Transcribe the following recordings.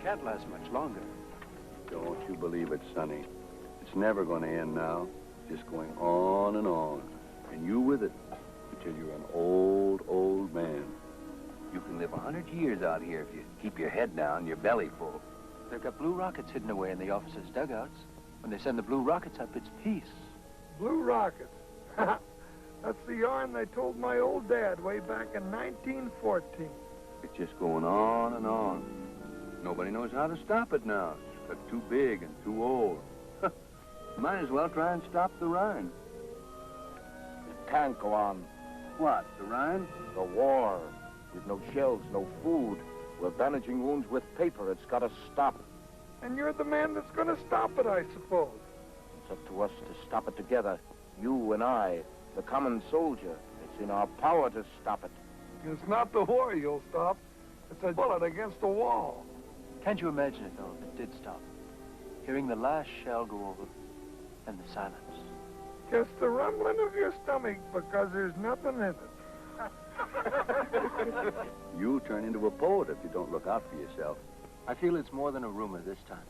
Can't last much longer. Don't you believe it, Sonny. It's never going to end now. Just going on. And you with it until you're an old, old man. You can live 100 years out here if you keep your head down and your belly full. They've got blue rockets hidden away in the officers' dugouts. When they send the blue rockets up, it's peace. Blue rockets? That's the yarn they told my old dad way back in 1914. It's just going on and on. Nobody knows how to stop it now. It's got too big and too old. Might as well try and stop the Rhine. It can't go on. What, the Rhine? The war. With no shells, no food. We're bandaging wounds with paper. It's got to stop. And you're the man that's going to stop it, I suppose. It's up to us to stop it together. You and I, the common soldier. It's in our power to stop it. It's not the war you'll stop. It's a bullet against the wall. Can't you imagine it, though, if it did stop? Hearing the last shell go over, and the silence. Just the rumbling of your stomach, because there's nothing in it. You'll turn into a poet if you don't look out for yourself. I feel it's more than a rumor this time.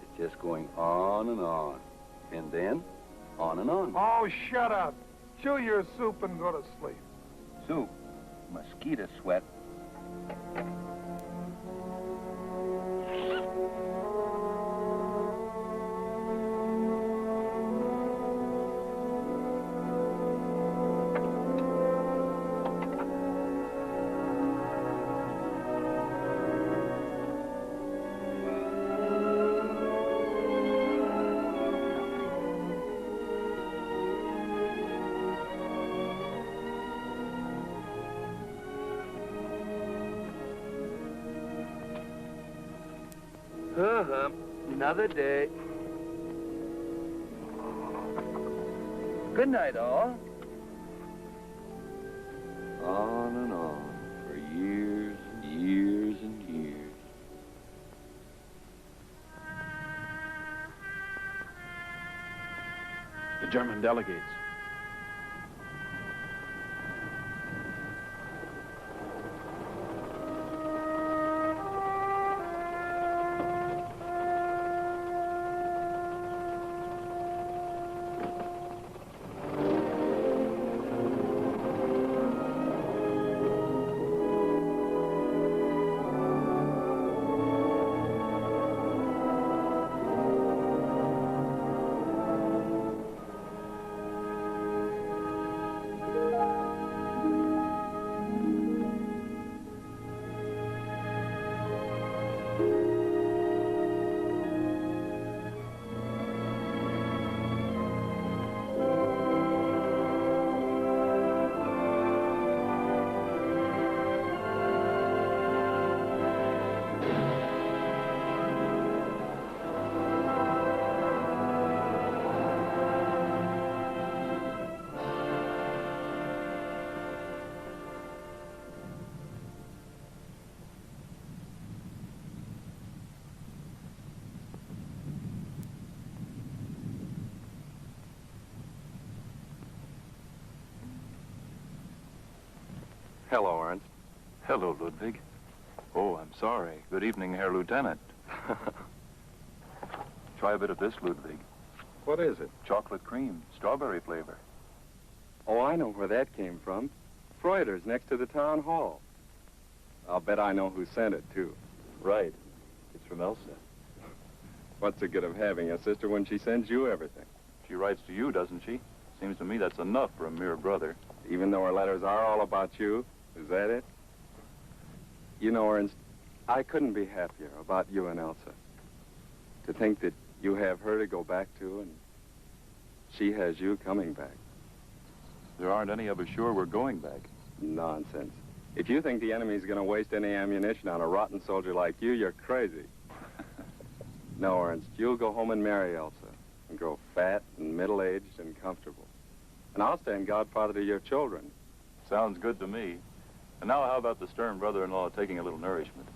It's just going on. And then, on. Oh, shut up. Chew your soup and go to sleep. Soup. Mosquito sweat. Another day. Good night, all. On for years and years and years. The German delegates. Hello, Ernst. Hello, Ludwig. Oh, I'm sorry. Good evening, Herr Lieutenant. Try a bit of this, Ludwig. What is it? Chocolate cream, strawberry flavor. Oh, I know where that came from. Freuder's next to the town hall. I'll bet I know who sent it, too. Right. It's from Elsa. What's the good of having a sister when she sends you everything? She writes to you, doesn't she? Seems to me that's enough for a mere brother. Even though her letters are all about you? Is that it? You know, Ernst, I couldn't be happier about you and Elsa. To think that you have her to go back to and she has you coming back. There aren't any of us sure we're going back. Nonsense. If you think the enemy's going to waste any ammunition on a rotten soldier like you, you're crazy. No, Ernst, you'll go home and marry Elsa and grow fat and middle-aged and comfortable. And I'll stand godfather to your children. Sounds good to me. And now how about the stern brother-in-law taking a little nourishment?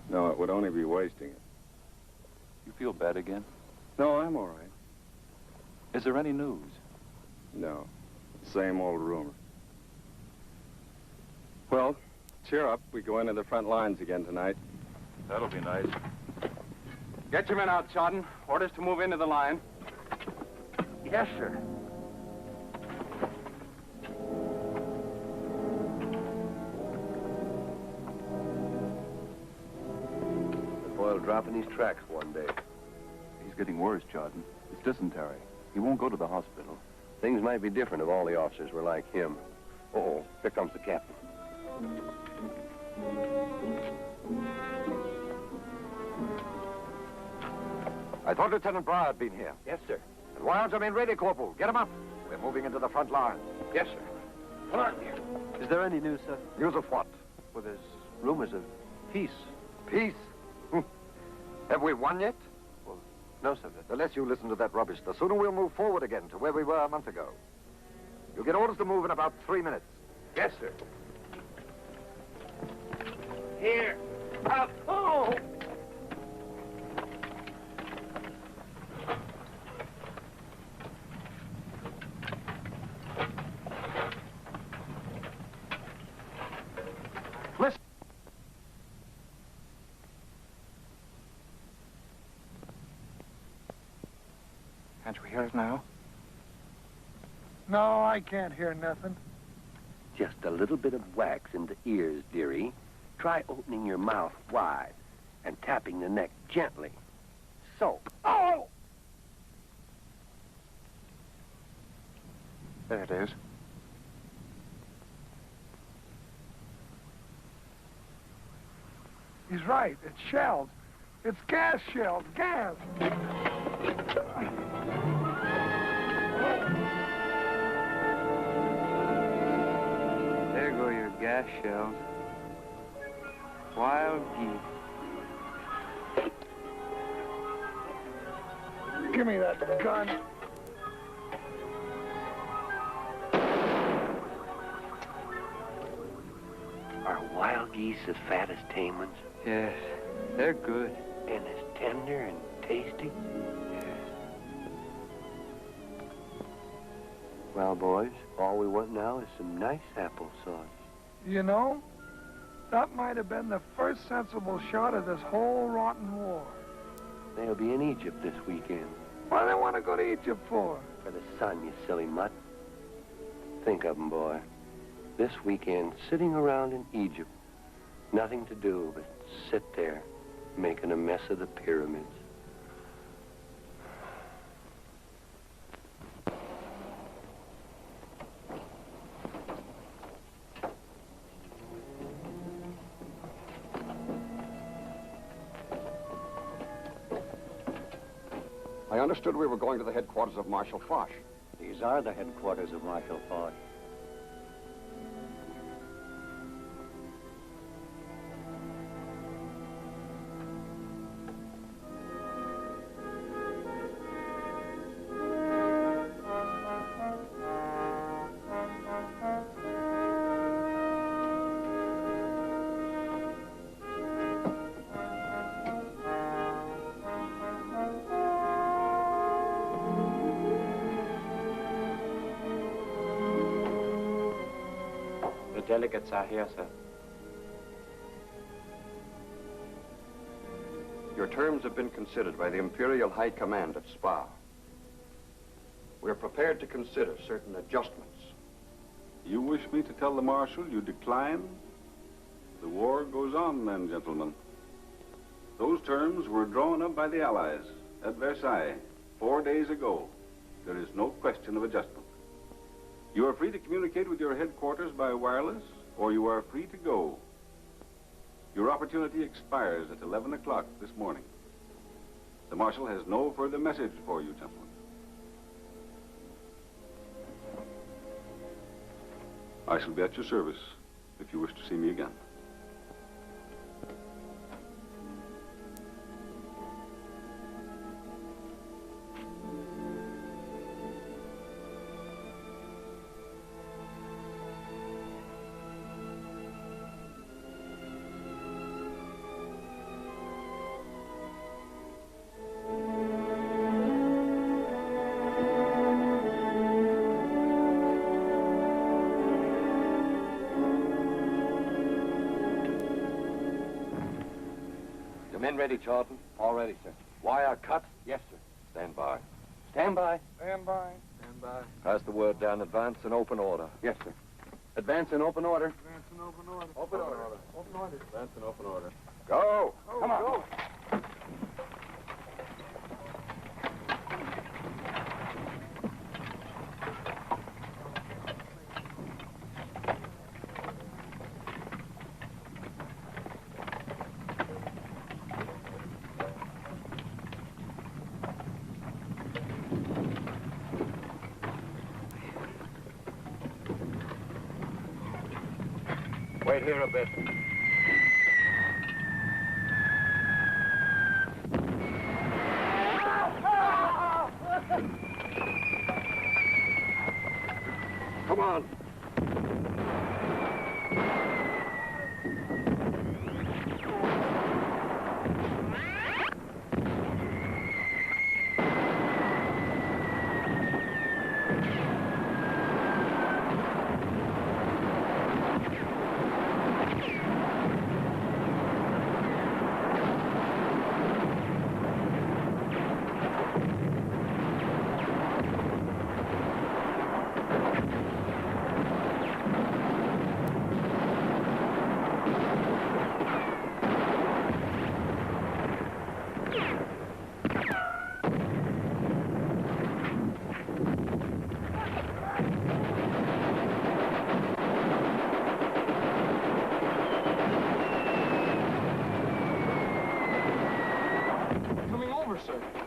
No, it would only be wasting it. You feel bad again? No, I'm all right. Is there any news? No. Same old rumor. Well, cheer up. We go into the front lines again tonight. That'll be nice. Get your men out, Chawton. Orders to move into the line. Yes, sir. The boy will drop in these tracks one day. He's getting worse, Jordan. It's dysentery. He won't go to the hospital. Things might be different if all the officers were like him. Uh-oh, here comes the captain. I thought Lieutenant Breyer had been here. Yes, sir. And why aren't your men ready, Corporal? Get them up. We're moving into the front line. Yes, sir. Come on here. Is there any news, sir? News of what? Well, there's rumors of peace. Peace? Have we won yet? Well, no, sir. The less you listen to that rubbish, the sooner we'll move forward again to where we were a month ago. You'll get orders to move in about 3 minutes. Yes, sir. Here. Up. Oh! Listen. Can't we hear it now? No, I can't hear nothing. Just a little bit of wax in the ears, dearie. Try opening your mouth wide and tapping the neck gently. So. Oh! There it is. He's right. It's shells. It's gas shells. Gas. There go your gas shells. Wild geese. Give me that gun. Are wild geese as fat as tame ones? Yes, they're good. And as tender and tasty? Yes. Well, boys, all we want now is some nice applesauce. You know, that might have been the first sensible shot of this whole rotten war. They'll be in Egypt this weekend. What do they want to go to Egypt for? For the sun, you silly mutt. Think of 'em, boy. This weekend, sitting around in Egypt. Nothing to do but sit there, making a mess of the pyramids. I understood we were going to the headquarters of Marshal Foch. These are the headquarters of Marshal Foch. delegates are here, sir. Your terms have been considered by the Imperial High Command at Spa. We're prepared to consider certain adjustments. You wish me to tell the Marshal you decline? The war goes on then, gentlemen. Those terms were drawn up by the Allies at Versailles 4 days ago. There is no question of adjustment. You are free to communicate with your headquarters by wireless, or you are free to go. Your opportunity expires at 11 o'clock this morning. The Marshal has no further message for you, gentlemen. I shall be at your service if you wish to see me again. Men ready, Charlton? All ready, sir. Wire cut? Yes, sir. Stand by. Stand by. Stand by. Stand by. Pass the word down. Advance in open order. Yes, sir. Advance in open order. Advance in open order. Open order. Open order. Advance in open order. Go! Come on. Go. Wait here a bit. Come on.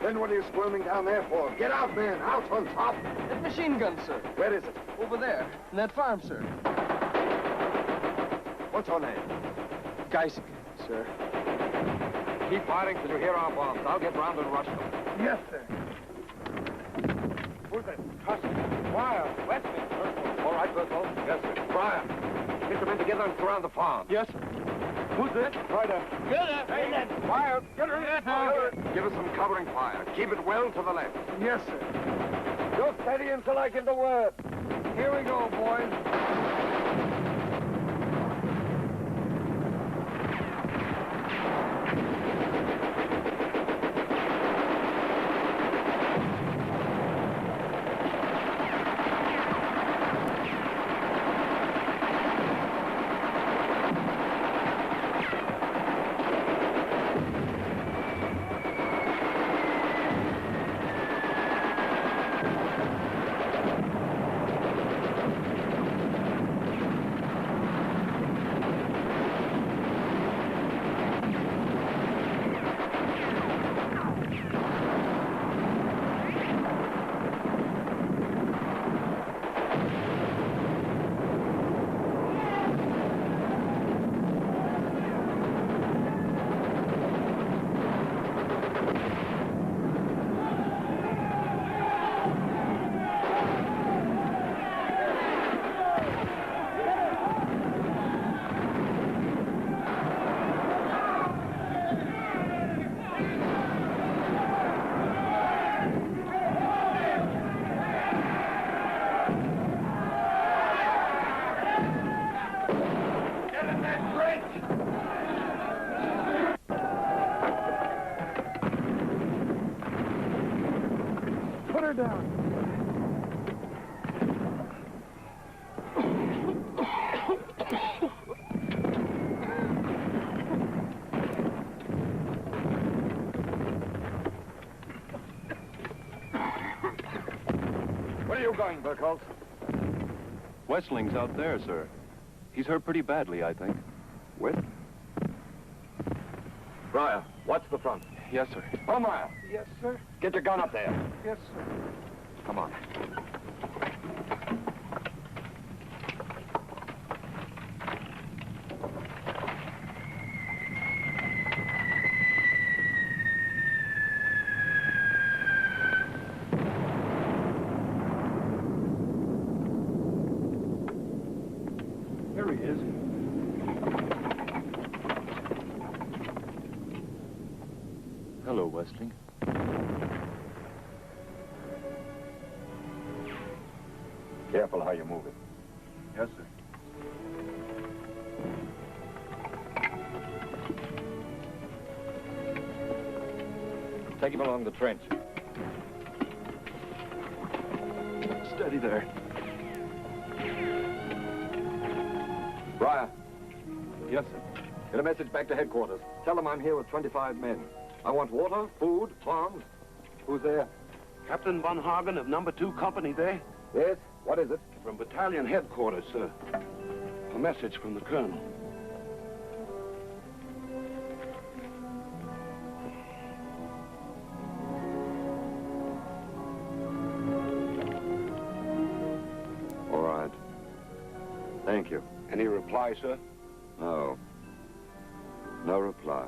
Then what are you squirming down there for? Get out, man. Out on top. That machine gun, sir. Where is it? Over there, in that farm, sir. What's your name? Geisinger, sir. Keep firing till you hear our bombs. I'll get round and rush them. Yes, sir. Who's that? Custer. Wire. Westman. All right, Berthold. Yes, sir. Brian. Get the men together and surround the farm. Yes, sir. Who's this? Ryder. Get up! Hey, fire. Get her in. Give us some covering fire. Keep it well to the left. Yes, sir. You're steady until I give the word. Here we go, boys. ladder down. Where are you going, Burkholz? Westling's out there, sir. He's hurt pretty badly, I think. With? Briar, watch the front. Yes, sir. Holmeyer, Yes, sir. get your gun up there. Yes, sir. Come on. There he is. Hello, Westling. Careful how you move it. Yes, sir. Take him along the trench. Steady there. Briar, Yes, sir. get a message back to headquarters. Tell them I'm here with 25 men. I want water, food, bombs. Who's there? Captain Von Hagen of number 2 company there? Yes? What is it? From battalion headquarters, sir. A message from the colonel. All right. Thank you. Any reply, sir? No. No reply.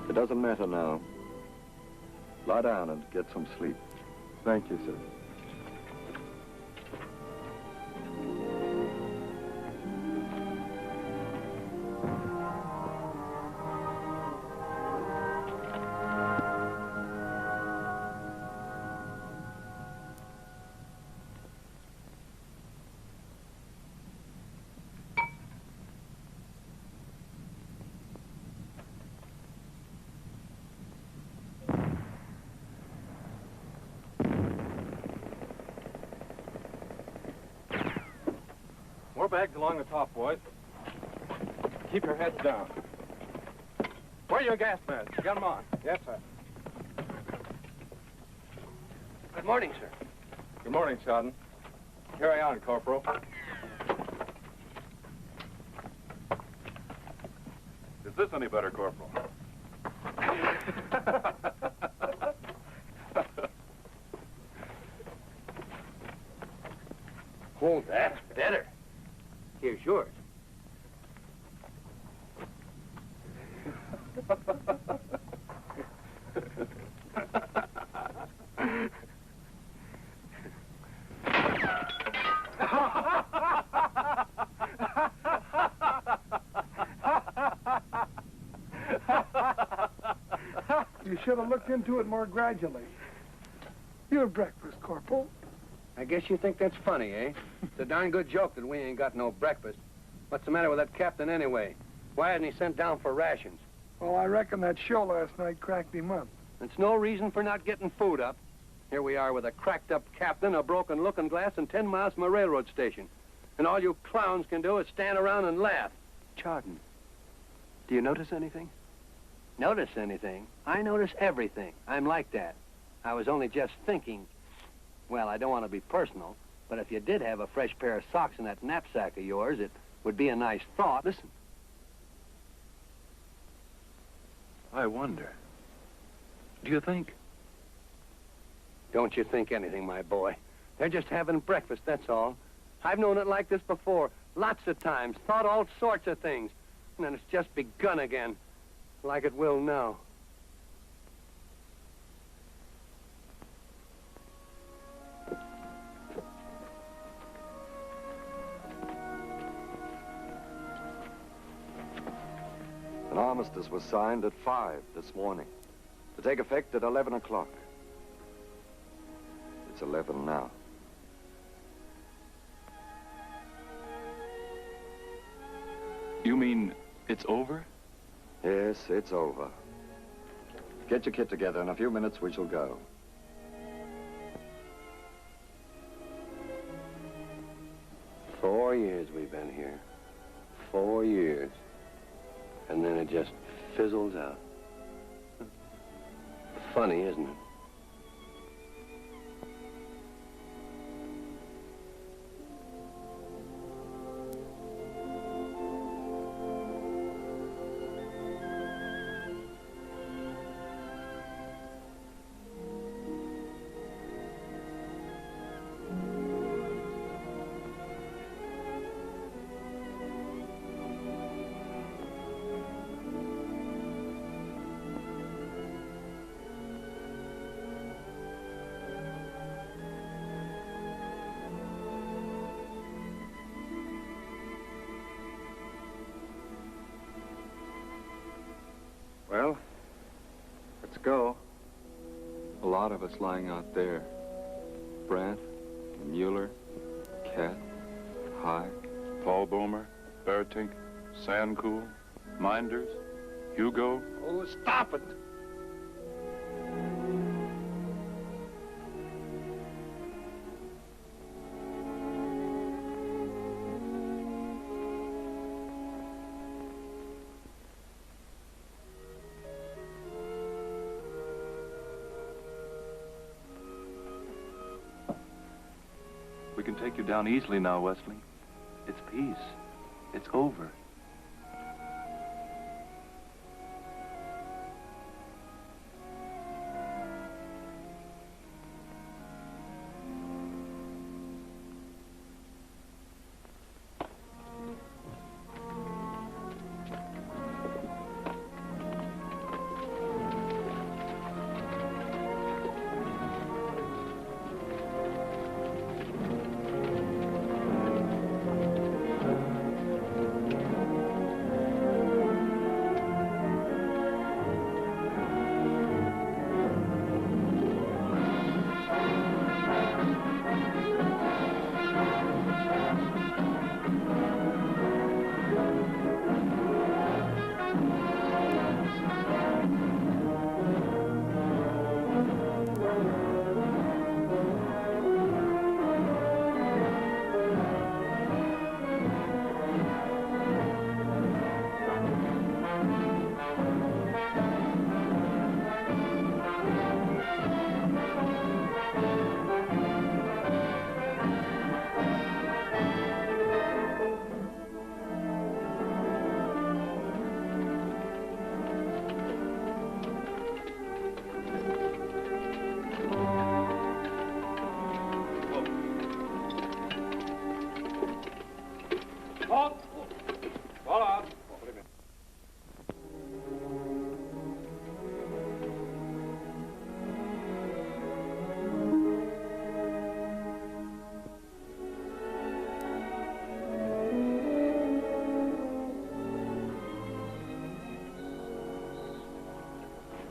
It doesn't matter now. Lie down and get some sleep. Thank you, sir. More bags along the top, boys. Keep your heads down. Where are your gas masks? Get them on. Yes, sir. Good morning, sir. Good morning, Sergeant. Carry on, Corporal. Is this any better, Corporal? Oh, that's better. Here's yours. You should have looked into it more gradually. Your breakfast, Corporal. I guess you think that's funny, eh? It's a darn good joke that we ain't got no breakfast. What's the matter with that captain anyway? Why hadn't he sent down for rations? Well, I reckon that show last night cracked him up. It's no reason for not getting food up. Here we are with a cracked-up captain, a broken looking glass, and 10 miles from a railroad station. And all you clowns can do is stand around and laugh. Chardon, do you notice anything? Notice anything? I notice everything. I'm like that. I was only just thinking, well, I don't want to be personal, but if you did have a fresh pair of socks in that knapsack of yours, it would be a nice thought. Listen. I wonder. Do you think? Don't you think anything, my boy. They're just having breakfast, that's all. I've known it like this before, lots of times, thought all sorts of things. And then it's just begun again, like it will now. An armistice was signed at 5 this morning, to take effect at 11 o'clock. It's 11 now. You mean it's over? Yes, it's over. Get your kit together. In a few minutes, we shall go. Four years we've been here. 4 years. And then it just fizzles out. Funny, isn't it? Well, let's go. A lot of us lying out there. Brandt, Mueller, Cat, High. Paul Bomer, Beartink, Sandcool, Minders, Hugo. Oh, stop it! We can take you down easily now, Wesley. It's peace. It's over.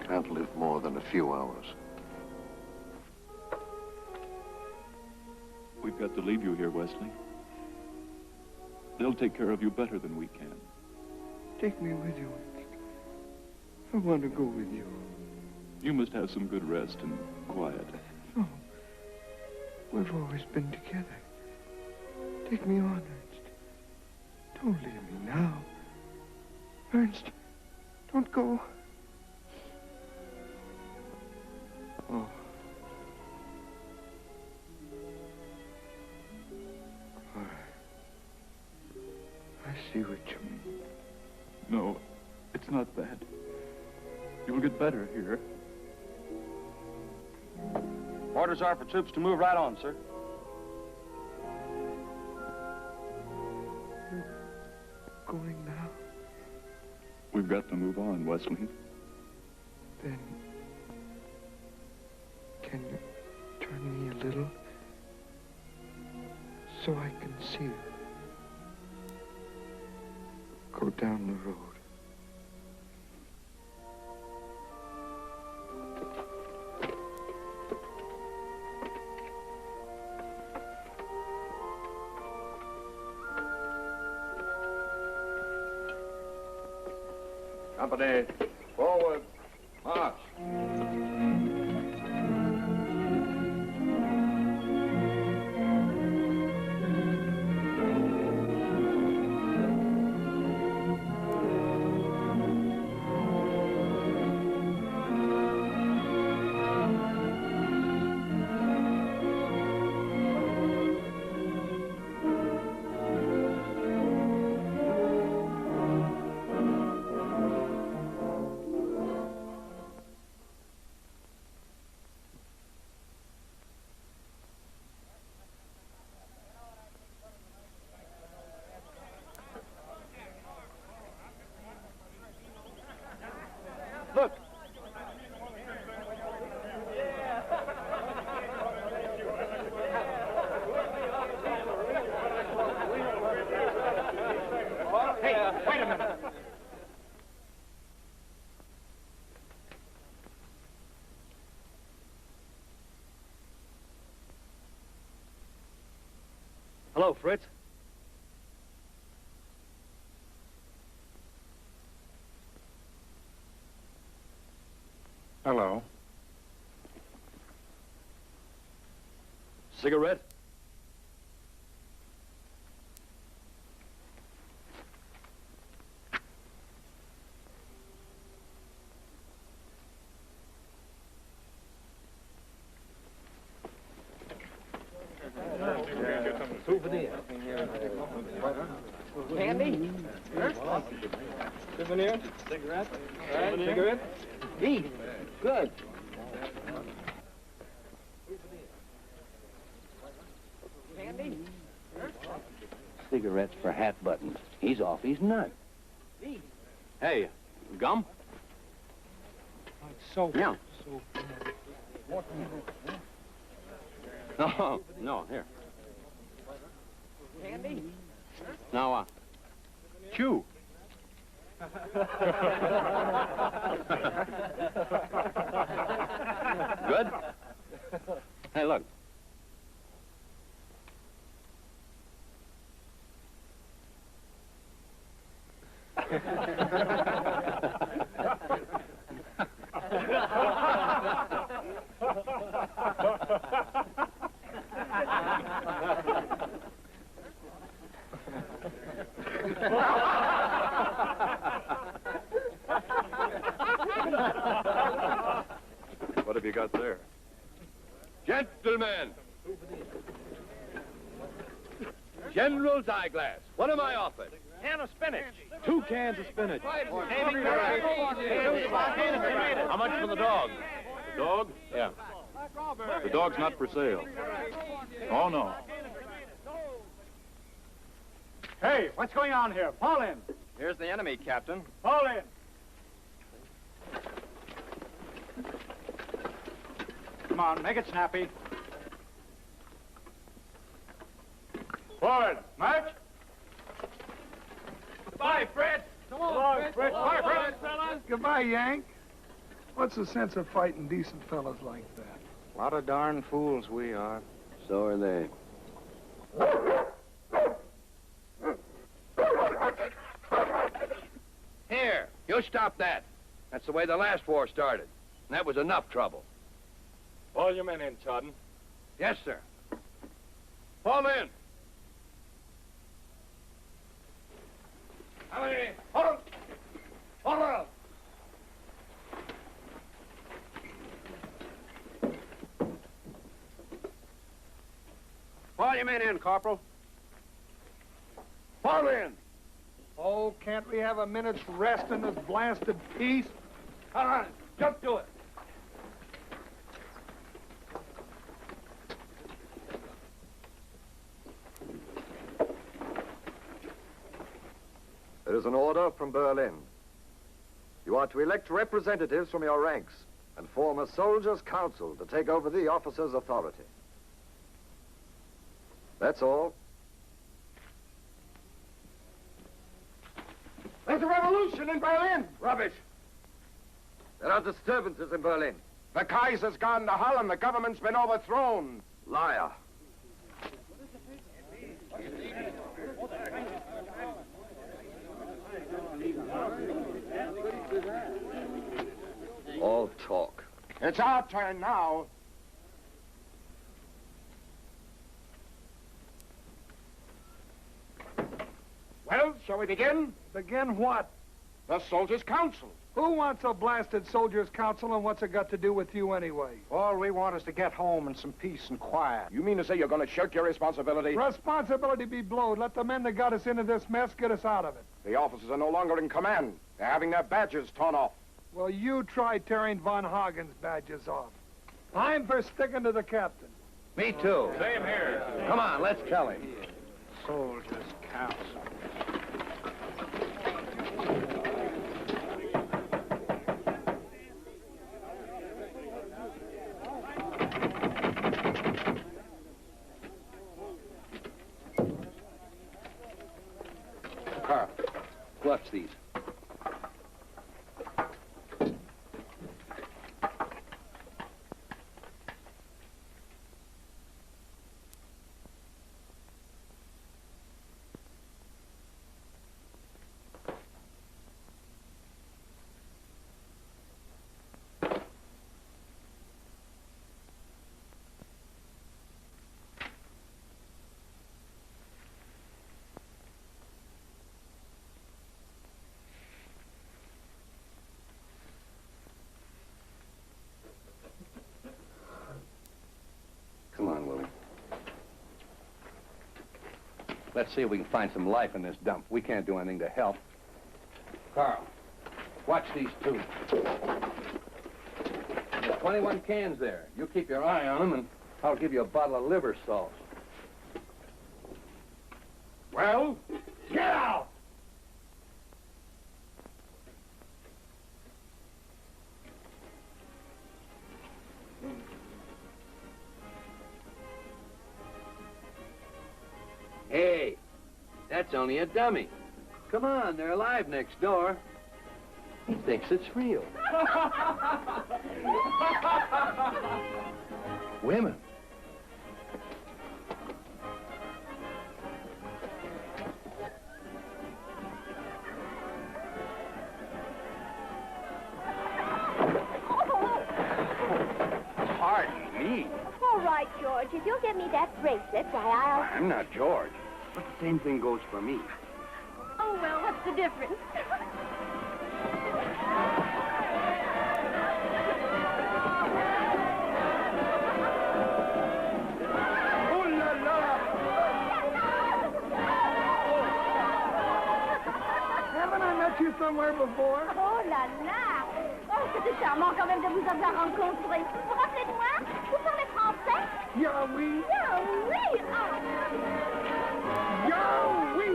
Can't live more than a few hours. We've got to leave you here, Wesley. They'll take care of you better than we can. Take me with you. I want to go with you. You must have some good rest and quiet. No. We've always been together. Take me on, Ernst. Don't leave me now. Ernst, don't go. Oh. All right. I see what you mean. No, it's not that. You'll get better here. Orders are for troops to move right on, sir. You're going now? We've got to move on, Wesley. Then, can you turn me a little so I can see you? Go down the road. Company, forward. March. Look. Hey, wait a minute. Hello, Fritz. Hello. Cigarette? Candy? Souvenir? Cigarette? Cigarette? Eat. Good. Candy? Cigarettes for hat buttons. He's off his nut. Hey, gum? So. Yeah. No, no, here. Candy? Now, chew. Good? Hey, look. What have you got there? Gentlemen! General's eyeglass. What am I offered? Can of spinach. 2 cans of spinach. How How much for the dog? The dog? Yeah. The dog's not for sale. Oh, no. Hey, what's going on here? Fall in. Here's the enemy, Captain. Fall in. Come on, make it snappy. Forward, march. Goodbye, Fritz. Come on, Fritz. Bye, Fritz. Goodbye, Yank. What's the sense of fighting decent fellas like that? A lot of darn fools we are. So are they. Here, you stop that. That's the way the last war started. And that was enough trouble. All your men in, Chawden. Yes, sir. Fall in. Hold on. Fall your men in, Corporal. Fall in. Oh, can't we have a minute's rest in this blasted peace? All right, jump to it. There is an order from Berlin. You are to elect representatives from your ranks and form a soldiers' council to take over the officers' authority. That's all. There's a revolution in Berlin. Rubbish. There are disturbances in Berlin. The Kaiser's gone to Holland. The government's been overthrown. Liar. All It's our turn now. Well, shall we begin? Begin what? The Soldiers' Council. Who wants a blasted soldiers' council, and what's it got to do with you anyway? All we want is to get home in some peace and quiet. You mean to say you're going to shirk your responsibility? Responsibility be blowed. Let the men that got us into this mess get us out of it. The officers are no longer in command. They're having their badges torn off. Well, you try tearing Von Hagen's badges off. I'm for sticking to the captain. Me too. Same here. Come on, let's tell him. Soldiers' Council. Carl, watch these. Come on, Willie. Let's see if we can find some life in this dump. We can't do anything to help. Carl, watch these two. There's 21 cans there. You keep your eye on them, and I'll give you a bottle of liver sauce. Well, get out! Hey, that's only a dummy. Come on, they're alive next door. He thinks it's real. Women. Pardon me. All right, George, if you'll give me that bracelet, why, I'll... I'm not George. But the same thing goes for me. Oh, well, what's the difference? Oh, la, la! Haven't I met you somewhere before? Oh là là! Oh, c'était charmant quand même de vous avoir rencontré. Vous vous rappelez de moi? Vous parlez français? Yeah, oui. Ah oui! Ah. Yeah, oui.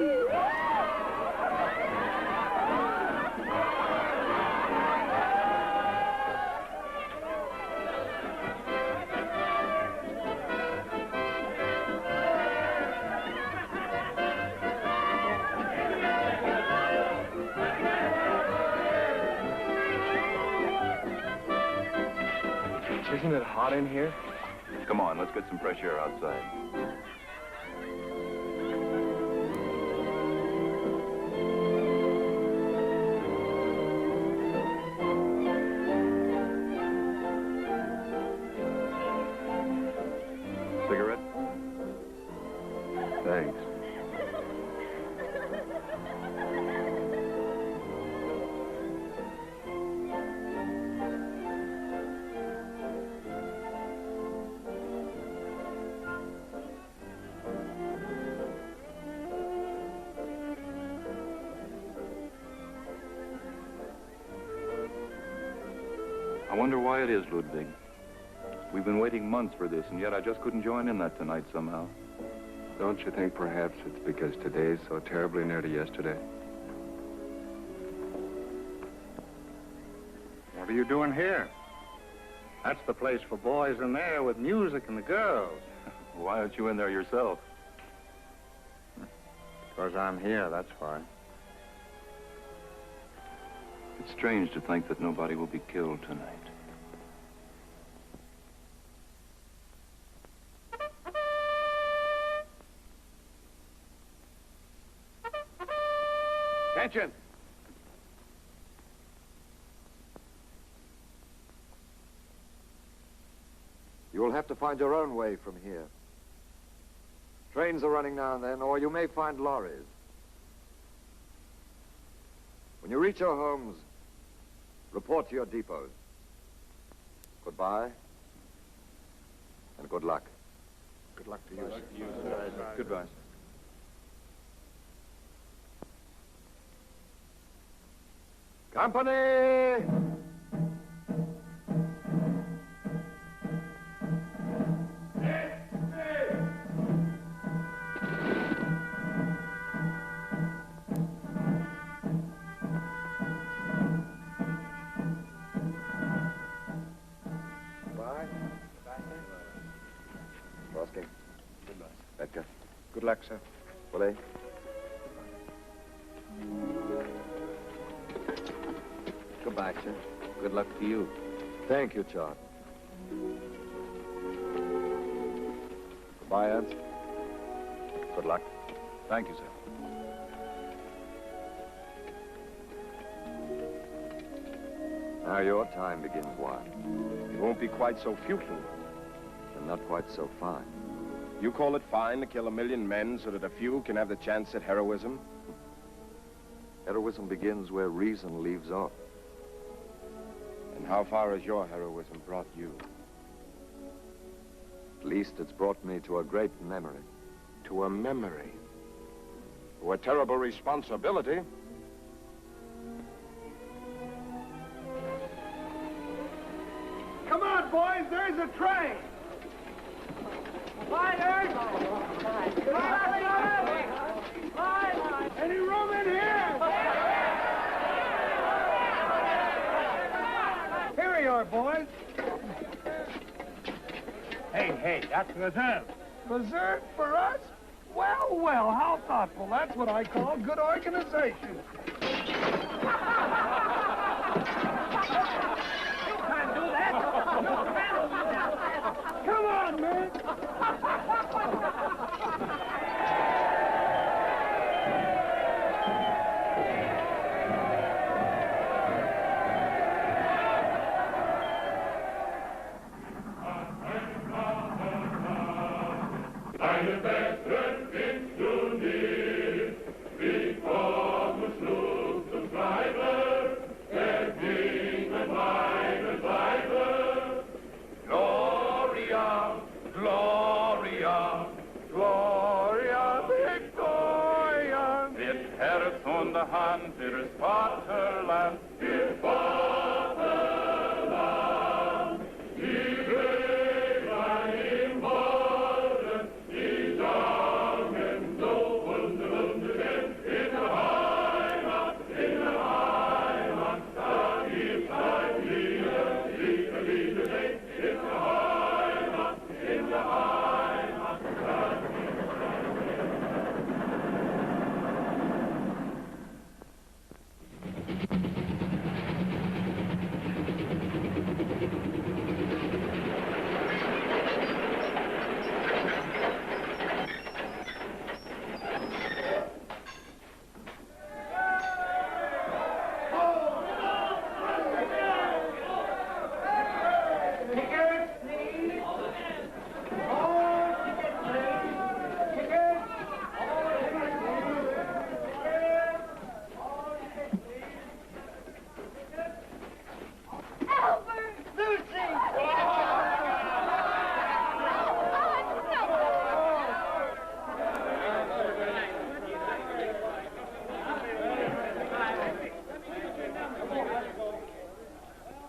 Isn't it hot in here? Come on, let's get some fresh air outside. Cigarette? Thanks. I wonder why it is, Ludwig. We've been waiting months for this, and yet I just couldn't join in that tonight somehow. Don't you think perhaps it's because today's so terribly near to yesterday? What are you doing here? That's the place for boys in there with music and the girls. Why aren't you in there yourself? Because I'm here, that's why. It's strange to think that nobody will be killed tonight. Attention! You'll have to find your own way from here. Trains are running now and then, or you may find lorries. When you reach your homes, report to your depots. Goodbye, and good luck. Good luck to you, sir. Goodbye. Company! Goodbye. Rosking. Goodbye. Edgar. Good luck, sir. Willie. Goodbye, sir. Good luck to you. Thank you, John. Goodbye, Ernst. Good luck. Thank you, sir. Now your time begins, Wyatt. It won't be quite so futile. And not quite so fine. You call it fine to kill 1 million men so that a few can have the chance at heroism? Heroism begins where reason leaves off. And how far has your heroism brought you? At least it's brought me to a great memory. To a memory. To a terrible responsibility. Come on, boys, there's a train. Any room in here? Here we are, boys. Hey, that's reserve. Reserved for us? Well, well, how thoughtful. That's what I call good organization. Come on, man. Eine Bessere findest du nie, wie Thomas Luft und Treiber, der Dinge meine Seite. Gloria, Gloria, Gloria Victoria. Mit Herz und der Hand ihres Vaterland, ihr Vaterland, die Gräber im Boden, die sagen so wunderschön, in der Heimat, da gibt's ein Lieder, Lieder, in der Heimat, da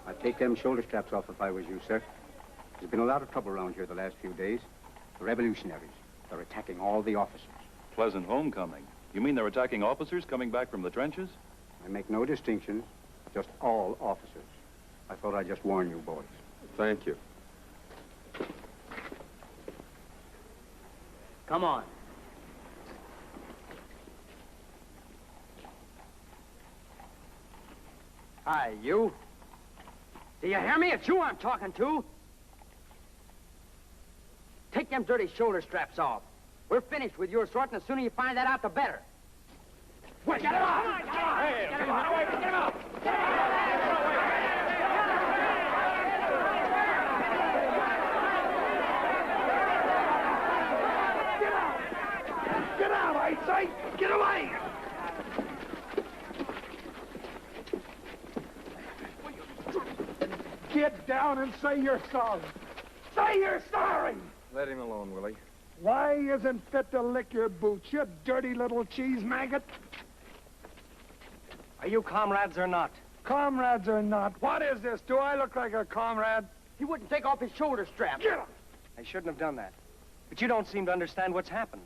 I'd take them shoulder straps off if I was you, sir. There's been a lot of trouble around here the last few days. The revolutionaries. They're attacking all the officers. Pleasant homecoming. You mean they're attacking officers coming back from the trenches? I make no distinctions, just all officers. I thought I'd just warn you, boys. Thank you. Come on. Hi, you. Do you hear me? It's you I'm talking to. Take them dirty shoulder straps off. We're finished with your sort, and the sooner you find that out, the better. Wait, get him off! Hey, get him off! Get him off! Get down and say you're sorry. Say you're sorry! Let him alone, Willie. Why isn't fit to lick your boots, you dirty little cheese maggot? Are you comrades or not? Comrades or not, what is this? Do I look like a comrade? He wouldn't take off his shoulder strap. Get him! I shouldn't have done that. But you don't seem to understand what's happened.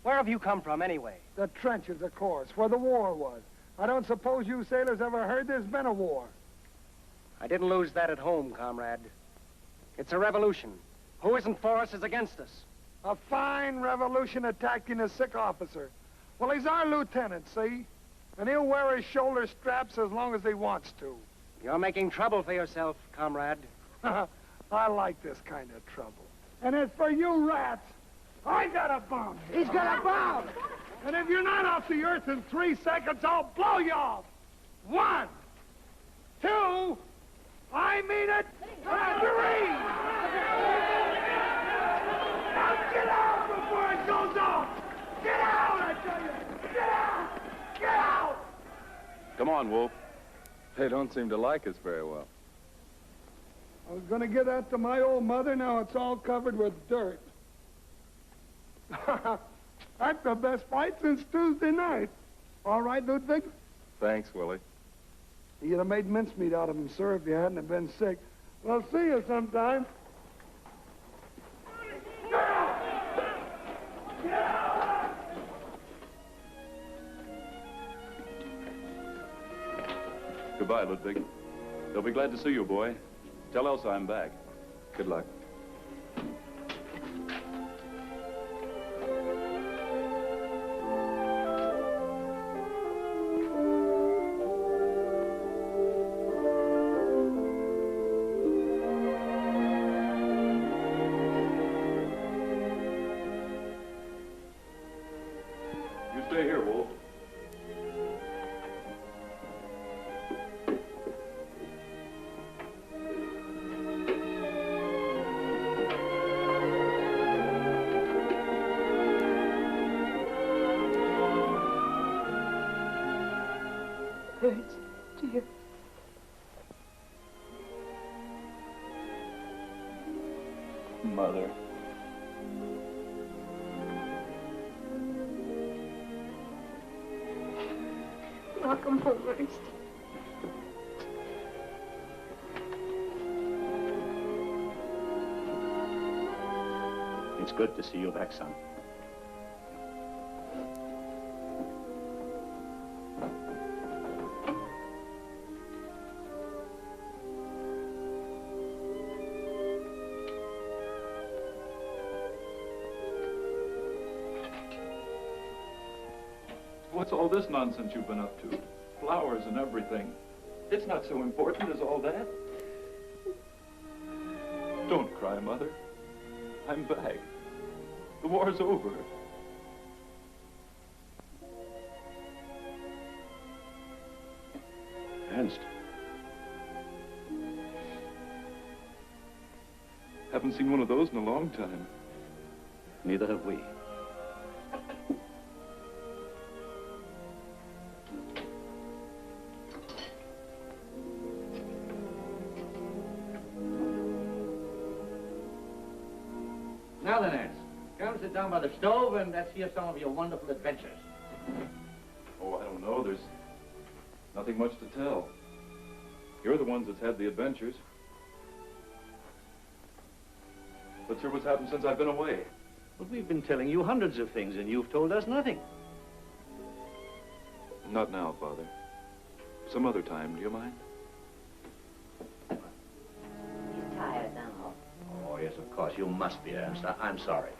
Where have you come from, anyway? The trenches, of course, where the war was. I don't suppose you sailors ever heard there's been a war. I didn't lose that at home, comrade. It's a revolution. Who isn't for us is against us. A fine revolution attacking a sick officer. Well, he's our lieutenant, see? And he'll wear his shoulder straps as long as he wants to. You're making trouble for yourself, comrade. I like this kind of trouble. And as for you rats, I got a bomb. He's got a bomb! And if you're not off the earth in 3 seconds, I'll blow you off. 1, 2, I mean it, 3! Now get out before it goes off! Get out, I tell you! Get out! Get out! Come on, Wolf. They don't seem to like us very well. I was going to get that to my old mother. Now it's all covered with dirt. That's the best fight since Tuesday night. All right, Ludwig? Thanks, Willie. You'd have made mincemeat out of him, sir, if you hadn't have been sick. Well, see you sometime. Goodbye, Ludwig. They'll be glad to see you, boy. Tell Elsa I'm back. Good luck. You stay here, Wolf. Hurts, dear. Mother. Welcome home, Ernst. It's good to see you back, son. What's all this nonsense you've been up to? Flowers and everything. It's not so important as all that. Don't cry, Mother. I'm back. The war's over. Ernst. Haven't seen one of those in a long time. Neither have we. Now then, Ernst, come sit down by the stove and let's hear some of your wonderful adventures. Oh, I don't know. There's nothing much to tell. You're the ones that's had the adventures. Let's hear what's happened since I've been away. But we've been telling you hundreds of things, and you've told us nothing. Not now, Father. Some other time, do you mind? He's tired now. Oh, yes, of course. You must be, Ernst. I'm sorry.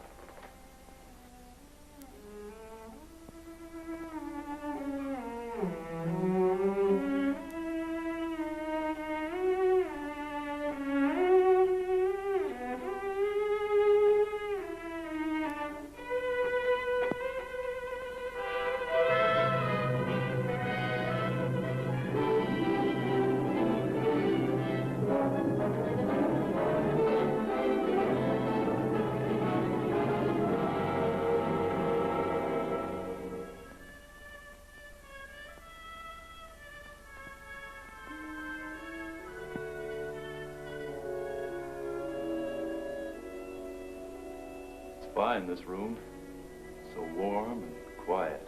fine, this room. So warm and quiet.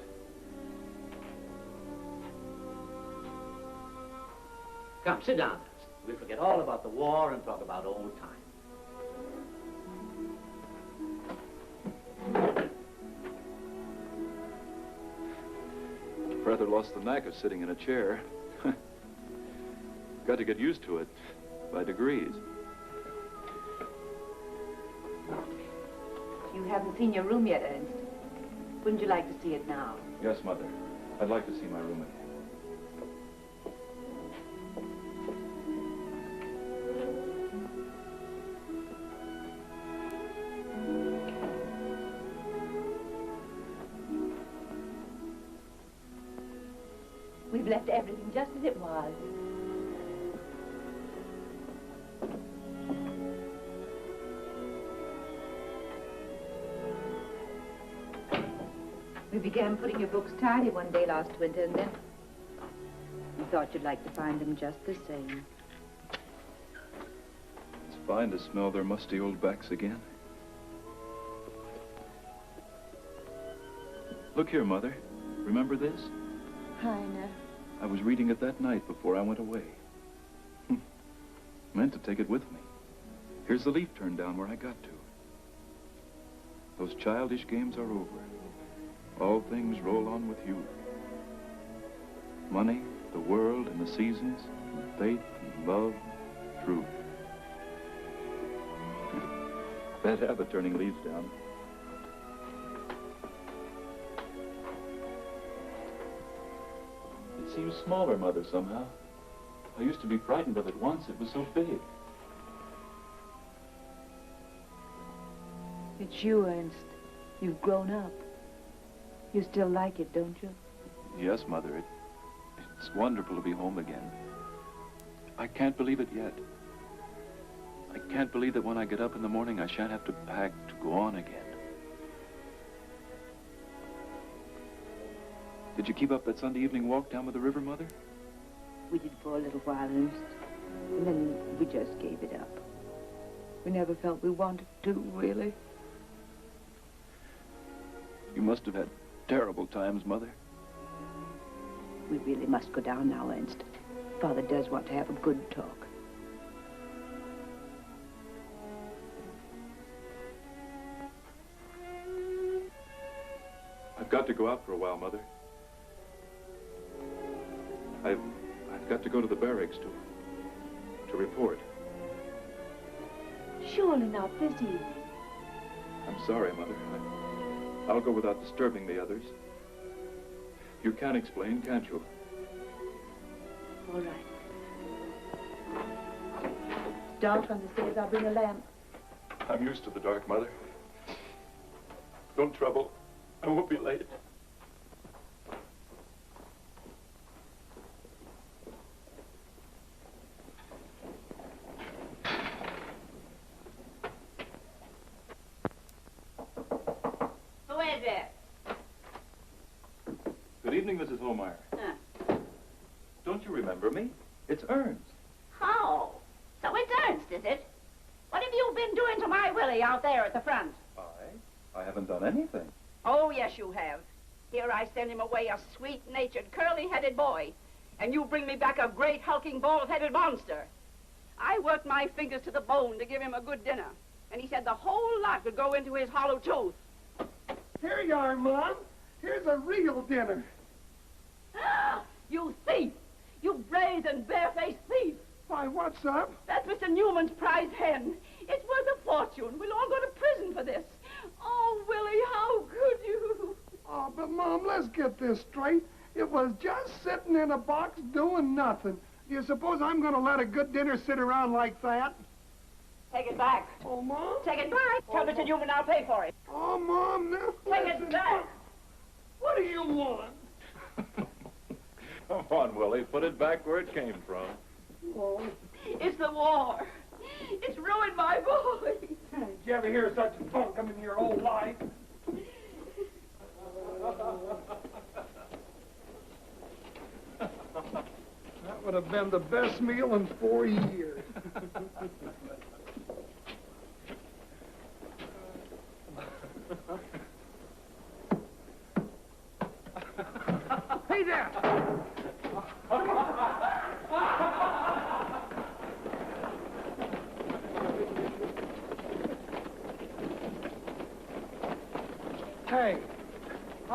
Come, sit down. We'll forget all about the war and talk about old times. Rather lost the knack of sitting in a chair. Got to get used to it by degrees. You haven't seen your room yet, Ernst. Wouldn't you like to see it now? Yes, Mother. I'd like to see my room again. We've left everything just as it was. We began putting your books tidy one day last winter, and then we thought you'd like to find them just the same. It's fine to smell their musty old backs again. Look here, Mother. Remember this? Heiner. I was reading it that night before I went away. Meant to take it with me. Here's the leaf turned down where I got to. Those childish games are over. All things roll on with you. Money, the world, and the seasons, and faith, and love, truth. Bad habit turning leaves down. It seems smaller, Mother, somehow. I used to be frightened of it once. It was so big. It's you, Ernst. You've grown up. You still like it, don't you? Yes, Mother. It's wonderful to be home again. I can't believe it yet. I can't believe that when I get up in the morning, I shan't have to pack to go on again. Did you keep up that Sunday evening walk down by the river, Mother? We did for a little while, Ernst. And then we just gave it up. We never felt we wanted to, really. You must have had terrible times, Mother. We really must go down now, Ernst. Father does want to have a good talk. I've got to go out for a while, Mother. I've got to go to the barracks to report. Surely not this evening. I'm sorry, Mother. I'll go without disturbing the others. You can explain, can't you? All right. Dark on the stairs. I'll bring a lamp. I'm used to the dark, Mother. Don't trouble. I won't be late. Who is it? Good evening, Mrs. Holmeyer. Don't you remember me? It's Ernst. Oh, so it's Ernst, is it? What have you been doing to my Willie out there at the front? I haven't done anything. Oh, yes, you have. Here I send him away a sweet-natured, curly-headed boy, and you bring me back a great, hulking, bald-headed monster. I worked my fingers to the bone to give him a good dinner, and he said the whole lot would go into his hollow tooth. Here you are, Mom. Here's a real dinner. You thief! You brazen, barefaced thief! Why, what's up? That's Mr. Newman's prize hen. It's worth a fortune. We'll all go to prison for this. Oh, Willie, how could you? Oh, but Mom, let's get this straight. It was just sitting in a box doing nothing. Do you suppose I'm going to let a good dinner sit around like that? Take it back. Oh, Mom? Take it back. Tell Mr. Newman I'll pay for it. Oh, Mom, now Take it back. What do you want? Come on, Willie. Put it back where it came from. Oh. It's the war. It's ruined my boy. Did you ever hear such bunkum in your whole life? That would have been the best meal in 4 years.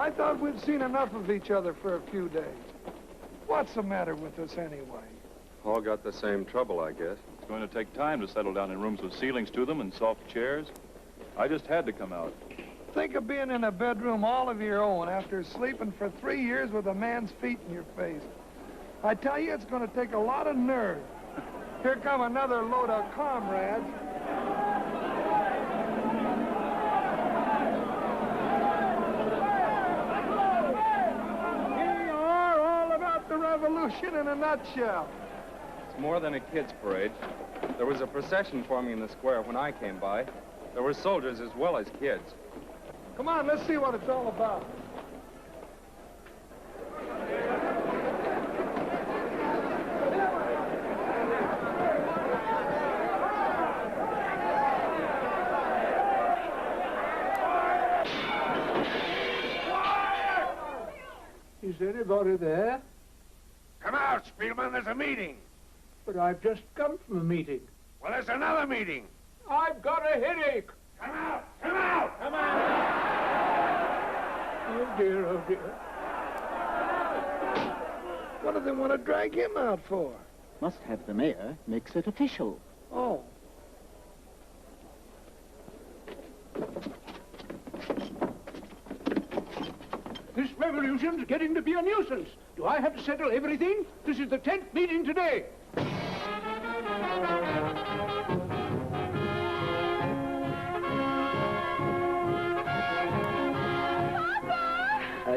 I thought we'd seen enough of each other for a few days. What's the matter with us anyway? All got the same trouble, I guess. It's going to take time to settle down in rooms with ceilings to them and soft chairs. I just had to come out. Think of being in a bedroom all of your own after sleeping for 3 years with a man's feet in your face. I tell you, it's going to take a lot of nerve. Here come another load of comrades. Here you are, all about the revolution in a nutshell. It's more than a kids' parade. There was a procession forming in the square when I came by. There were soldiers as well as kids. Come on, let's see what it's all about. Is anybody there? Come out, Spielman, there's a meeting. But I've just come from a meeting. Well, there's another meeting. I've got a headache. Come out! Come out! Come out! Oh, dear, oh, dear. What do they want to drag him out for? Must have the mayor makes it official. Oh. This revolution's getting to be a nuisance. Do I have to settle everything? This is the 10th meeting today.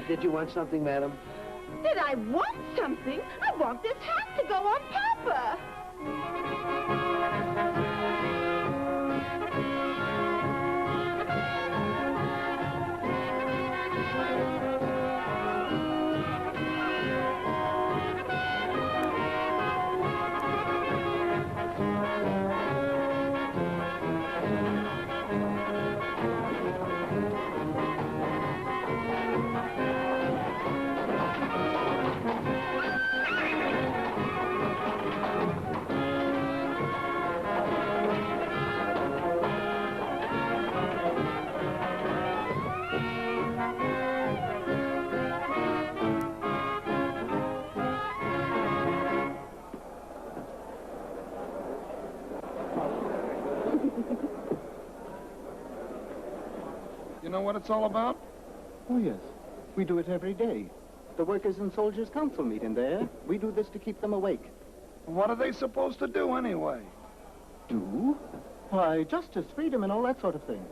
Did you want something, madam? Did I want something? I want this hat to go on Papa. You know what it's all about? Oh, yes. We do it every day. The Workers' and Soldiers' Council meet in there. We do this to keep them awake. What are they supposed to do anyway? Do? Why, justice, freedom, and all that sort of thing.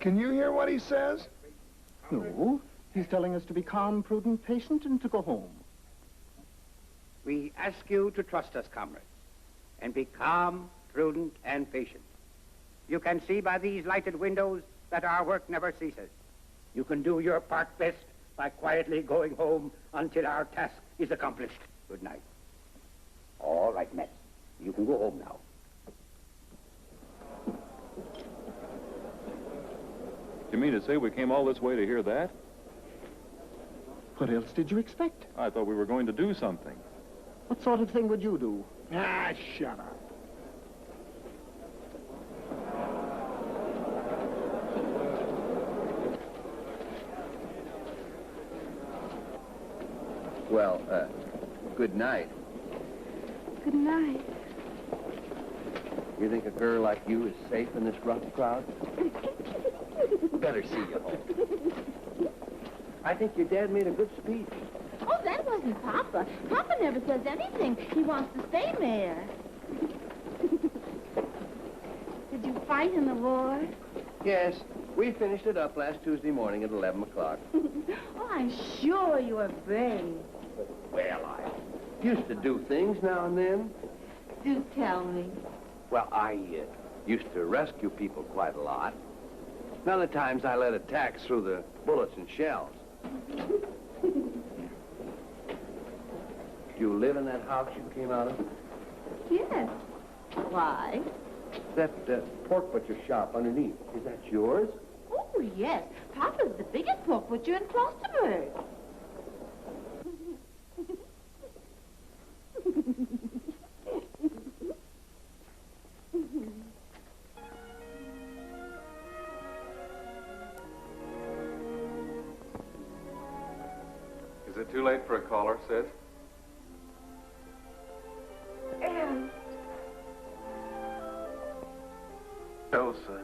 Can you hear what he says? No. He's telling us to be calm, prudent, patient, and to go home. We ask you to trust us, comrades, and be calm, prudent, and patient. You can see by these lighted windows that our work never ceases. You can do your part best by quietly going home until our task is accomplished. Good night. All right, Metz. You can go home now. You mean to say we came all this way to hear that? What else did you expect? I thought we were going to do something. What sort of thing would you do? Ah, shut up. Well, good night. Good night. You think a girl like you is safe in this rough crowd? Better see you home. I think your dad made a good speech. Oh, that wasn't Papa. Papa never says anything. He wants to stay mayor. Did you fight in the war? Yes, we finished it up last Tuesday morning at 11 o'clock. Oh, I'm sure you were brave. Well, I used to do things now and then. Do tell me. Well, I used to rescue people quite a lot. None of the times I led attacks through the bullets and shells. Do you live in that house you came out of? Yes. Why? That pork butcher shop underneath, is that yours? Oh, yes. Papa's the biggest pork butcher in Klosterburg. it too late for a caller, Sid? Ernst. Elsa.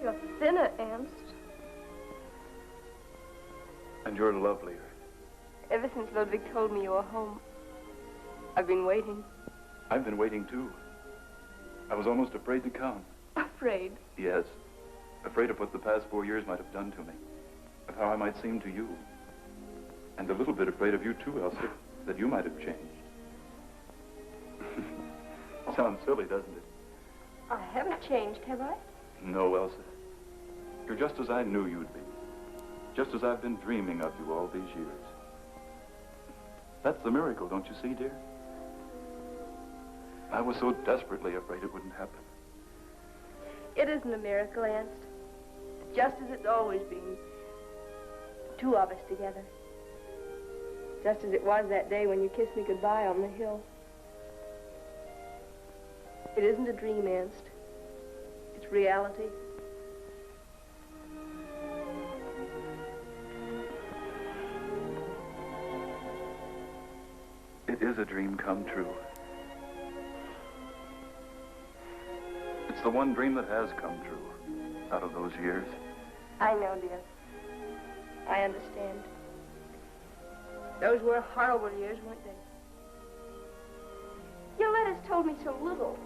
You're thinner, Ernst. And you're lovelier. Ever since Ludwig told me you were home, I've been waiting. I've been waiting, too. I was almost afraid to come. Afraid? Yes. Afraid of what the past 4 years might have done to me. Of how I might seem to you. And a little bit afraid of you, too, Elsa. That you might have changed. Sounds silly, doesn't it? I haven't changed, have I? No, Elsa. You're just as I knew you'd be. Just as I've been dreaming of you all these years. That's the miracle, don't you see, dear? I was so desperately afraid it wouldn't happen. It isn't a miracle, Ernst. It's just as it's always been. The two of us together. Just as it was that day when you kissed me goodbye on the hill. It isn't a dream, Ernst. It's reality. It is a dream come true. It's the one dream that has come true out of those years. I know, dear. I understand. Those were horrible years, weren't they? Your letters told me so little.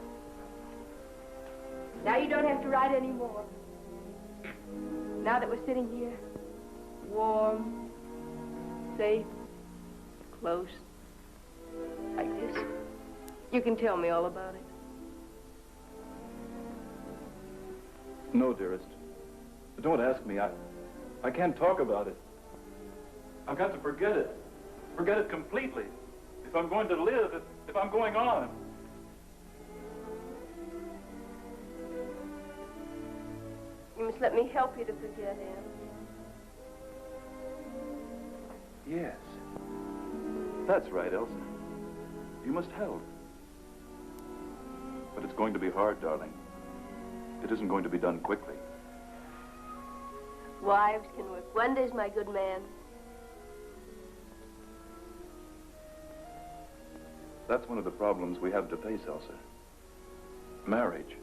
Now you don't have to write any more. Now that we're sitting here, warm, safe, close, like this, you can tell me all about it. No, dearest. Don't ask me. I can't talk about it. I've got to forget it. Forget it completely. If I'm going to live, if I'm going on. You must let me help you to forget him. Yes. That's right, Elsa. You must help. But it's going to be hard, darling. It isn't going to be done quickly. Wives can work wonders, my good man. That's one of the problems we have to face, Elsa. Marriage.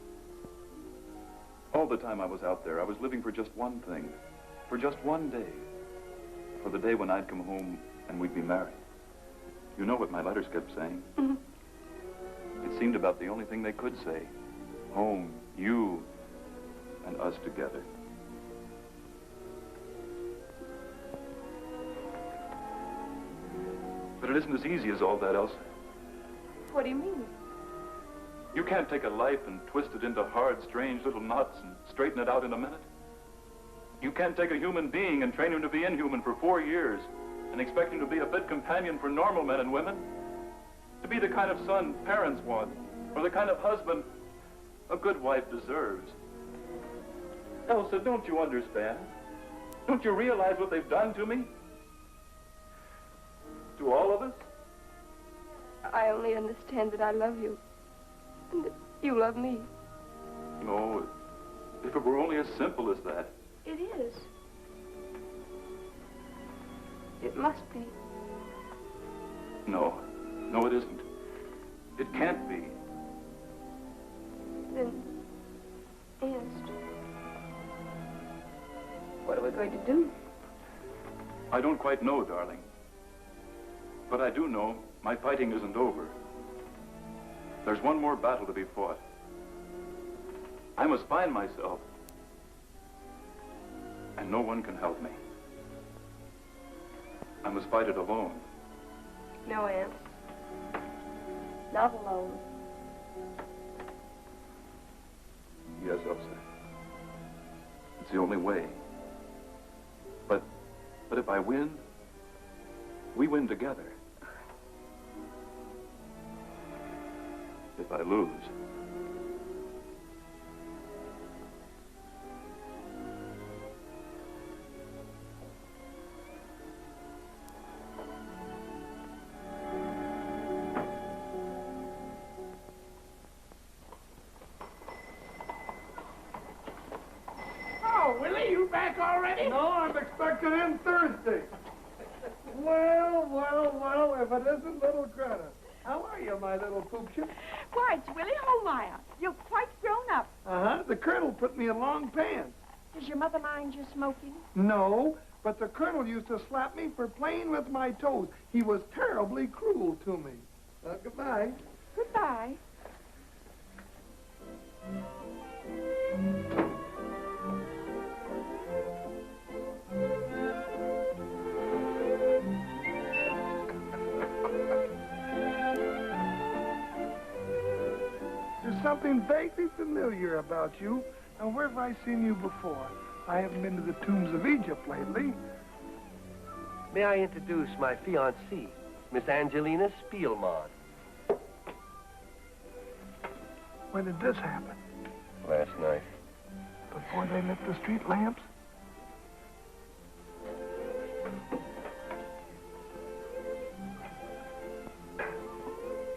All the time I was out there, I was living for just one thing. For just one day. For the day when I'd come home and we'd be married. You know what my letters kept saying? Mm-hmm. It seemed about the only thing they could say. Home, you, and us together. But it isn't as easy as all that, Elsa. What do you mean? You can't take a life and twist it into hard, strange little knots and straighten it out in a minute. You can't take a human being and train him to be inhuman for 4 years and expect him to be a fit companion for normal men and women. To be the kind of son parents want, or the kind of husband a good wife deserves. Elsa, don't you understand? Don't you realize what they've done to me? To all of us? I only understand that I love you. And that you love me. No, if it were only as simple as that. It is. It must be. No, it isn't. It can't be. Then, Ernst, what are we going to do? I don't quite know, darling. But I do know my fighting isn't over. There's one more battle to be fought. I must find myself. And no one can help me. I must fight it alone. No, Ernst. Not alone. Yes, Elsa. It's the only way. But if I win, we win together. If I lose, back already? No, I'm expecting him Thursday. Well, if it isn't little Greta. How are you, my little poopship? Why, it's Willie Holmeyer. You're quite grown up. Uh-huh. The Colonel put me in long pants. Does your mother mind you smoking? No, but the Colonel used to slap me for playing with my toes. He was terribly cruel to me. Goodbye. Goodbye. There's something vaguely familiar about you. Now, where have I seen you before? I haven't been to the tombs of Egypt lately. May I introduce my fiancée, Miss Angelina Spielmann? When did this happen? Last night. Before they lit the street lamps?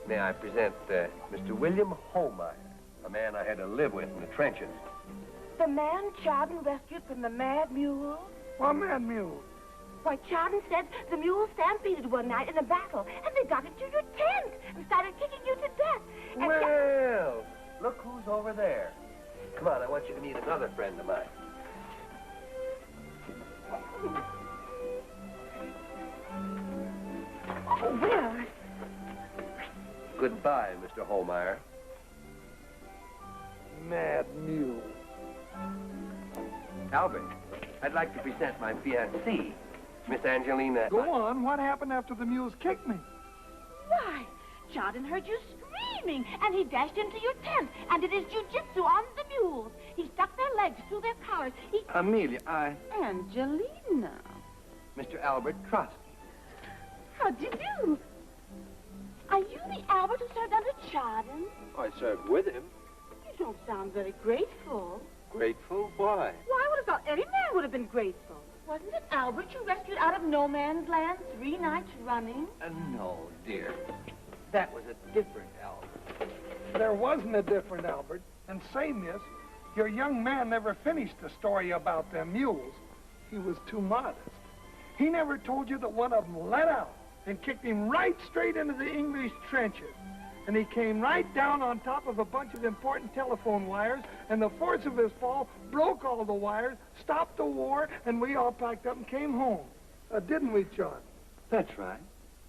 May I present Mr. William Holmeyer, a man I had to live with in the trenches. The man Chardon rescued from the mad mule? What mad mule? Why, Chardon said the mule stampeded one night in a battle, and they got into your tent and started kicking you to death. And Well, look who's over there. Come on, I want you to meet another friend of mine. Oh, Will. Goodbye, Mr. Holmeyer. Mad mule. Albert, I'd like to present my fiancée, Miss Angelina. Go on. What happened after the mules kicked me? Why, Chardon heard you screaming, and he dashed into your tent and did his jujitsu on the mules. He stuck their legs through their collars. Amelia, Angelina. Mr. Albert Trust. How'd you do? Are you the Albert who served under Chardon? I served with him. You don't sound very grateful. Grateful? Why? Well, I would have thought any man would have been grateful. Wasn't it Albert you rescued out of no man's land 3 nights running? No, dear. That was a different Albert. There wasn't a different Albert. And say, miss, your young man never finished the story about them mules. He was too modest. He never told you that one of them let out and kicked him right straight into the English trenches. And he came right down on top of a bunch of important telephone wires, and the force of his fall broke all the wires, stopped the war, and we all packed up and came home. Didn't we, John? That's right.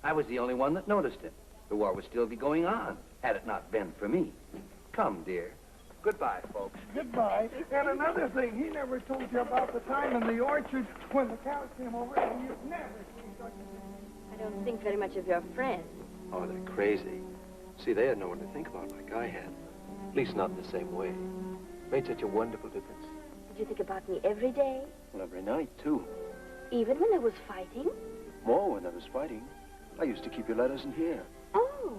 I was the only one that noticed it. The war would still be going on, had it not been for me. Come, dear. Goodbye, folks. Goodbye. And another thing, he never told you about the time in the orchard when the cows came over and you never seen such a thing. I don't think very much of your friends. Oh, they're crazy. See, they had no one to think about like I had. At least not in the same way. Made such a wonderful difference. Did you think about me every day? Well, every night, too. Even when there was fighting? More when I was fighting. I used to keep your letters in here. Oh.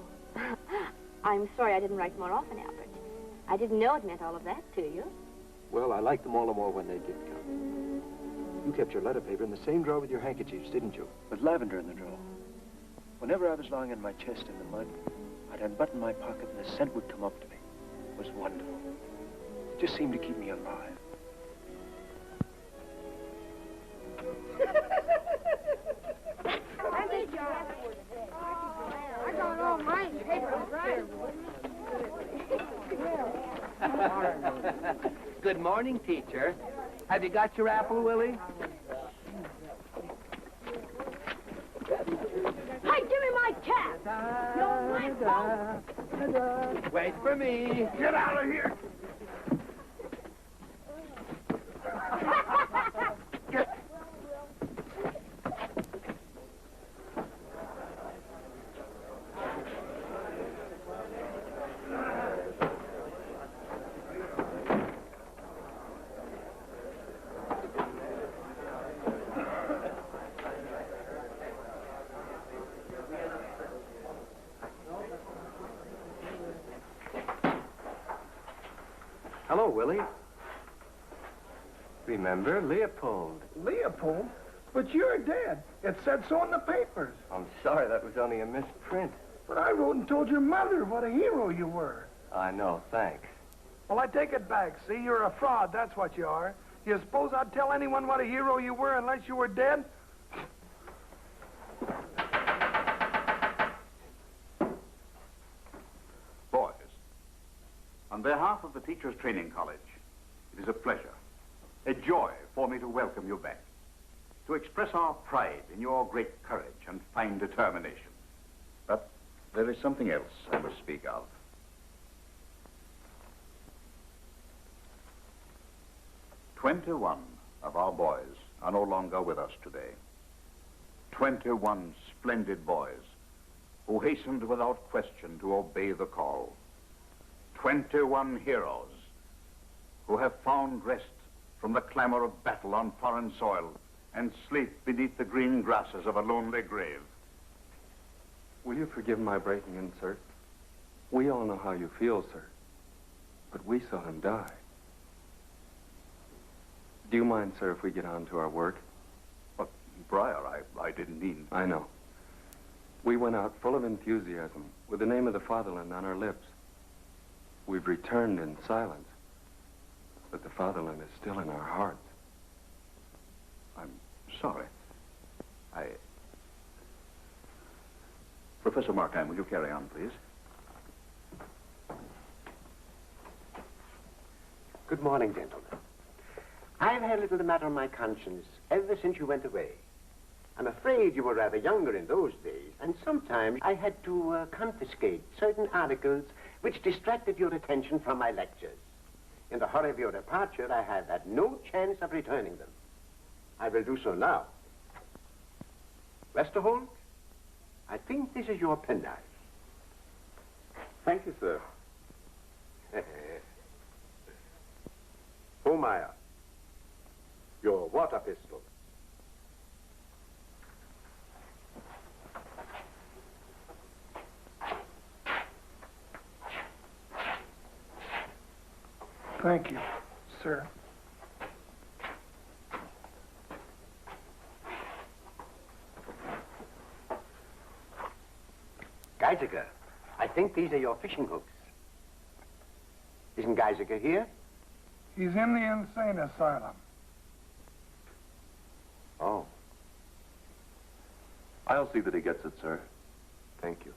I'm sorry I didn't write more often, Albert. I didn't know it meant all of that to you. Well, I liked them all the more when they did come. You kept your letter paper in the same drawer with your handkerchiefs, didn't you? With lavender in the drawer. Whenever I was lying on my chest in the mud, I'd unbutton my pocket and the scent would come up to me. It was wonderful. It just seemed to keep me alive. I got all mine papers right. Good morning, teacher. Have you got your apple, Willie? Hey, give me my cap. No, my phone. Wait for me. Get out of here. Hello, Willie. Remember Leopold? Leopold? But you're dead. It said so in the papers. I'm sorry, that was only a misprint. But I wrote and told your mother what a hero you were. I know, thanks. Well, I take it back. See, you're a fraud. That's what you are. You suppose I'd tell anyone what a hero you were unless you were dead? Boys, on behalf of the Teachers Training College, it is a pleasure, a joy for me to welcome you back, to express our pride in your great courage and fine determination. But there is something else I must speak of. "21 of our boys are no longer with us today. 21 splendid boys who hastened without question to obey the call. 21 heroes who have found rest from the clamor of battle on foreign soil and sleep beneath the green grasses of a lonely grave." Will you forgive my breaking in, sir? We all know how you feel, sir. But we saw him die. Do you mind, sir, if we get on to our work? But, Briar, I didn't mean... I know. We went out full of enthusiasm, with the name of the fatherland on our lips. We've returned in silence, but the fatherland is still in our hearts. I'm sorry. Professor Markheim, will you carry on, please? Good morning, gentlemen. I've had a little the matter on my conscience ever since you went away. I'm afraid you were rather younger in those days, and sometimes I had to confiscate certain articles which distracted your attention from my lectures. In the hurry of your departure, I have had no chance of returning them. I will do so now. Westerholt, I think this is your penknife. Thank you, sir. Homeyer, your water pistol. Thank you, sir. Geisiger, I think these are your fishing hooks. Isn't Geisiger here? He's in the insane asylum. Oh. I'll see that he gets it, sir. Thank you.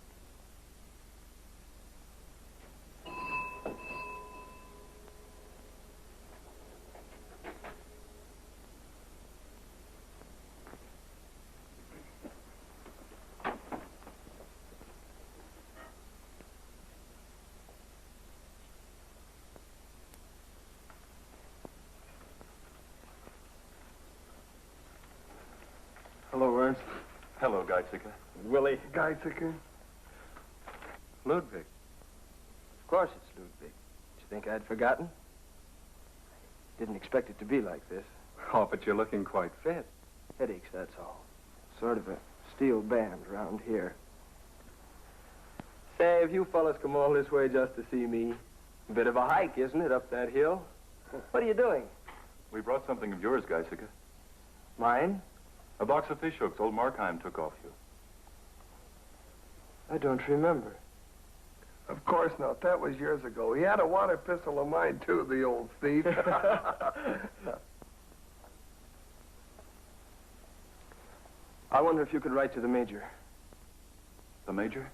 Hello, Ernst. Hello, Geisiger. Willie. Geisiger. Ludwig. Of course it's Ludwig. Did you think I'd forgotten? Didn't expect it to be like this. Oh, but you're looking quite fit. Headaches, that's all. Sort of a steel band around here. Say, if you fellas come all this way just to see me, a bit of a hike, isn't it, up that hill? What are you doing? We brought something of yours, Geisiger. Mine? A box of fish hooks old Markheim took off you. I don't remember. Of course not. That was years ago. He had a water pistol of mine, too, the old thief. I wonder if you could write to the Major. The Major?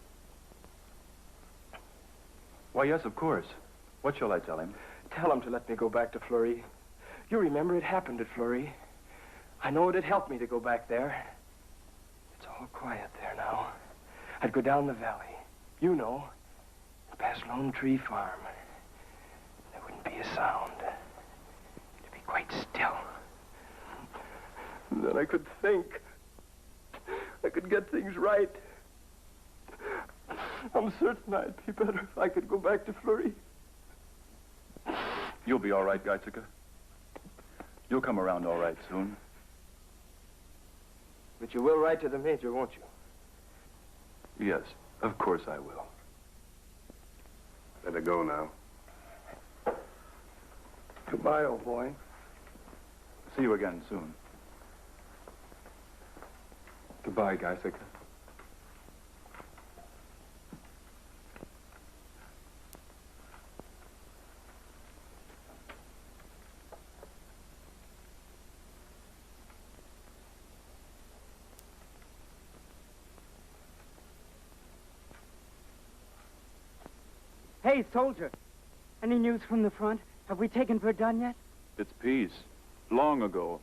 Why, yes, of course. What shall I tell him? Tell him to let me go back to Fleury. You remember it happened at Fleury. I know it'd help me to go back there. It's all quiet there now. I'd go down the valley, you know, and past Lone Tree Farm. There wouldn't be a sound. It'd be quite still. And then I could think. I could get things right. I'm certain I'd be better if I could go back to Fleury. You'll be all right, Geisiger. You'll come around all right soon. But you will write to the Major, won't you? Yes, of course I will. Better go now. Goodbye, old boy. See you again soon. Goodbye, Geisiger. Hey, soldier. Any news from the front? Have we taken Verdun yet? It's peace. Long ago.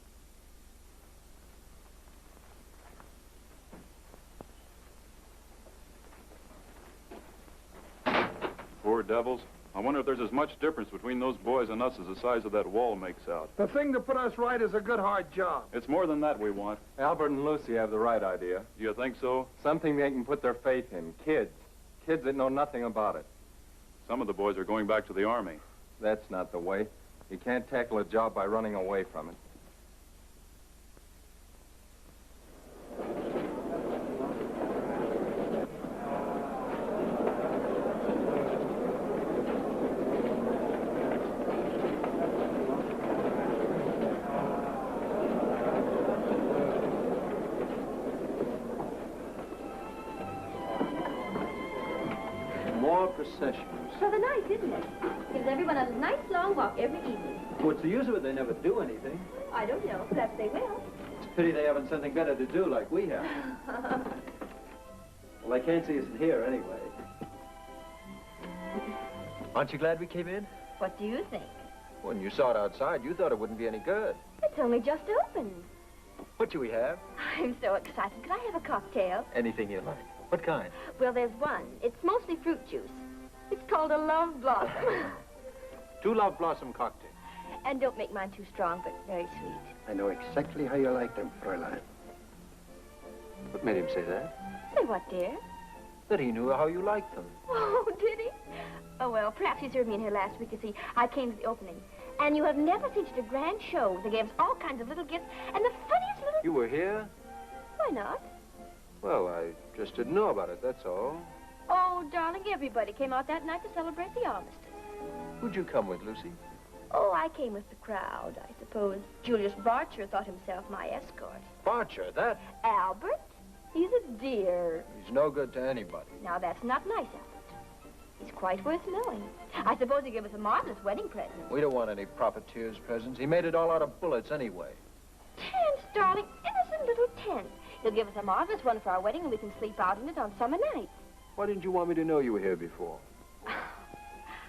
Poor devils. I wonder if there's as much difference between those boys and us as the size of that wall makes out. The thing to put us right is a good hard job. It's more than that we want. Albert and Lucy have the right idea. You think so? Something they can put their faith in. Kids. Kids that know nothing about it. Some of the boys are going back to the Army. That's not the way. You can't tackle a job by running away from it. More processions. Rather nice, isn't it? Gives everyone a nice long walk every evening. What's the use of it? They never do anything. I don't know. Perhaps they will. It's a pity they haven't something better to do like we have. Well, they can't see us in here anyway. Aren't you glad we came in? What do you think? When you saw it outside, you thought it wouldn't be any good. It's only just opened. What do we have? I'm so excited. Could I have a cocktail? Anything you like. What kind? Well, there's one. It's mostly fruit juice. It's called a Love Blossom. 2 Love Blossom cocktails. And don't make mine too strong, but very sweet. I know exactly how you like them, Fräulein. What made him say that? Say what, dear? That he knew how you liked them. Oh, did he? Oh, well, perhaps he served me in here last week. You see, I came to the opening. And you have never seen such a grand show. They gave us all kinds of little gifts and the funniest little... You were here? Why not? Well, I just didn't know about it, that's all. Oh, darling, everybody came out that night to celebrate the armistice. Who'd you come with, Lucy? Oh, I came with the crowd. I suppose Julius Barcher thought himself my escort. Barcher, that? Albert? He's a dear. He's no good to anybody. Now, that's not nice, Albert. He's quite worth knowing. I suppose he gave us a marvelous wedding present. We don't want any profiteer's presents. He made it all out of bullets anyway. Tents, darling. Innocent little tents. He'll give us a marvelous one for our wedding, and we can sleep out in it on summer nights. Why didn't you want me to know you were here before?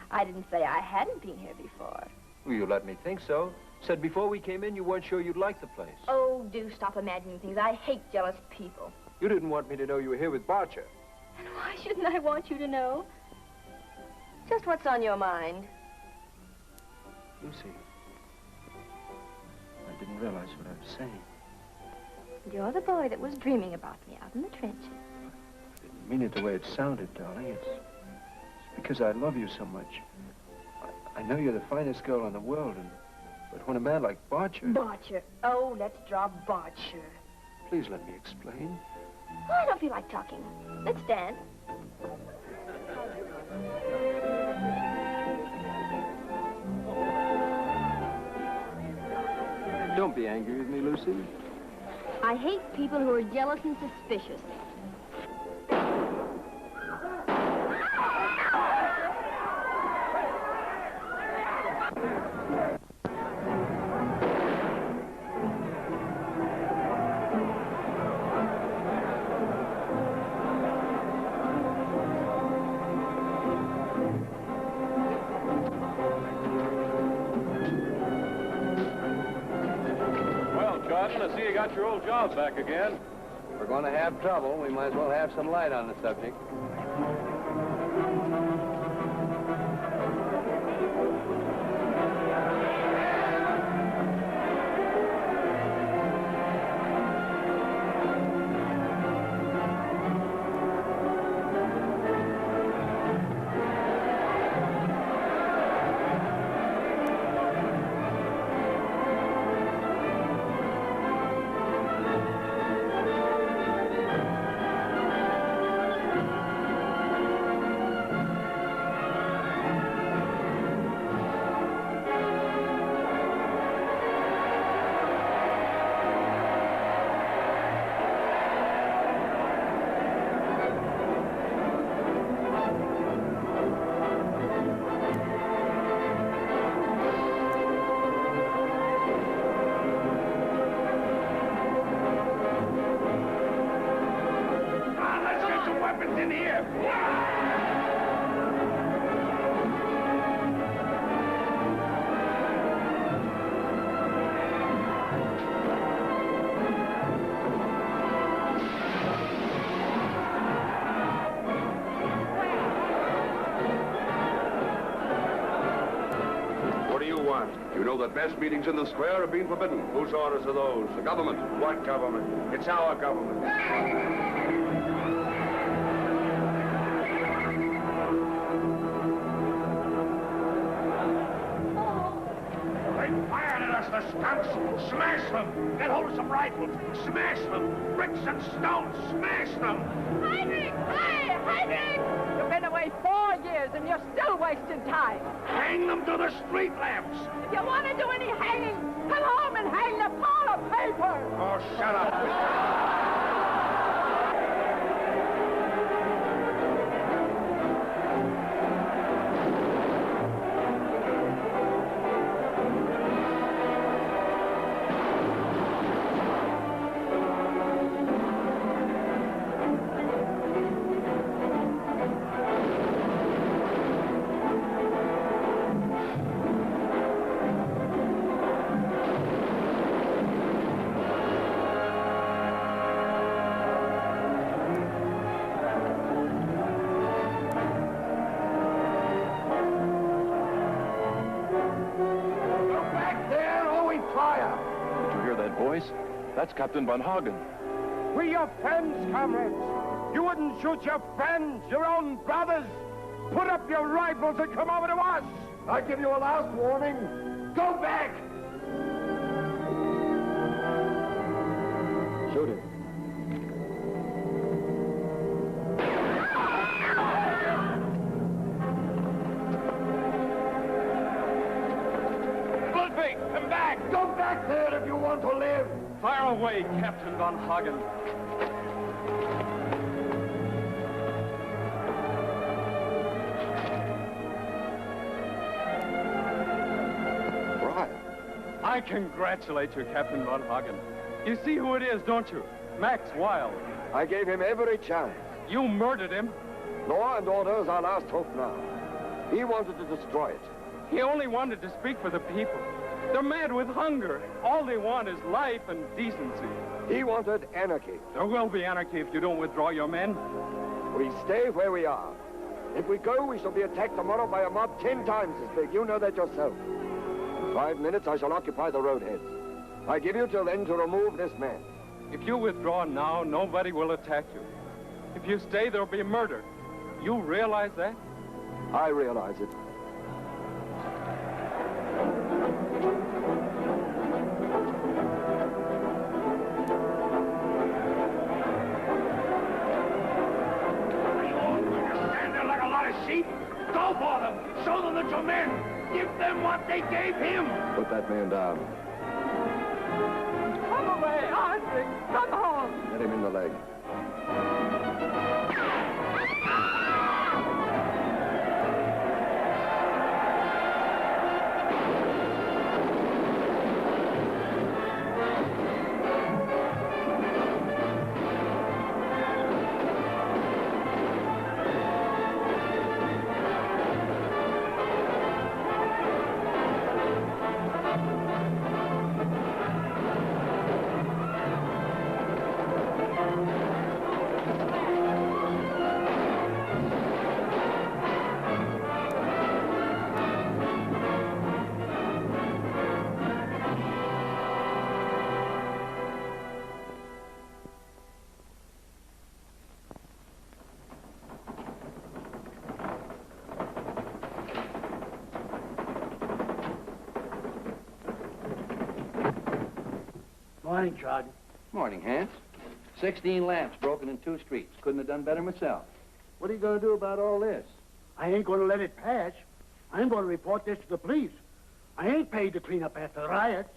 I didn't say I hadn't been here before. Well, you let me think so. Said before we came in, you weren't sure you'd like the place. Oh, do stop imagining things. I hate jealous people. You didn't want me to know you were here with Barcher. And why shouldn't I want you to know? Just what's on your mind. Lucy, I didn't realize what I was saying. You're the boy that was dreaming about me out in the trenches. I didn't mean it the way it sounded, darling. It's because I love you so much. I know you're the finest girl in the world, but when a man like Barcher... Barcher. Oh, let's draw Barcher. Please let me explain. Oh, I don't feel like talking. Let's dance. Don't be angry with me, Lucy. I hate people who are jealous and suspicious. I see you got your old job back again. We're going to have trouble. We might as well have some light on the subject. You know that mass meetings in the square have been forbidden. Whose orders are those? The government. What government? It's our government. They fired at us, the skunks. Smash them. Get hold of some rifles. Smash them. Bricks and stones. Smash them. Heinrich! Hey, Heinrich! You've been away 4 years and you're still wasting time. Hang them to the street lamps. If you want to do any hanging, come home and hang the parlor paper. Oh, shut up. That's Captain Von Hagen. We're your friends, comrades. You wouldn't shoot your friends, your own brothers. Put up your rifles and come over to us. I give you a last warning. Go back. Shoot him. Ludwig, come back. Go back there if you want to live. Fire away, Captain Von Hagen. Brian. I congratulate you, Captain Von Hagen. You see who it is, don't you? Max Wild. I gave him every chance. You murdered him. Law and order is our last hope now. He wanted to destroy it. He only wanted to speak for the people. They're mad with hunger. All they want is life and decency. He wanted anarchy. There will be anarchy if you don't withdraw your men. We stay where we are. If we go, we shall be attacked tomorrow by a mob 10 times as big. You know that yourself. In 5 minutes, I shall occupy the roadheads. I give you till then to remove this man. If you withdraw now, nobody will attack you. If you stay, there'll be murder. You realize that? I realize it. Sheep, go for them. Show them that you're men. Give them what they gave him. Put that man down. Come away, Heinrich. Come home. Hit him in the leg. Morning, Jordan. Morning, Hans. 16 lamps broken in 2 streets. Couldn't have done better myself. What are you going to do about all this? I ain't going to let it pass. I'm going to report this to the police. I ain't paid to clean up after the riots.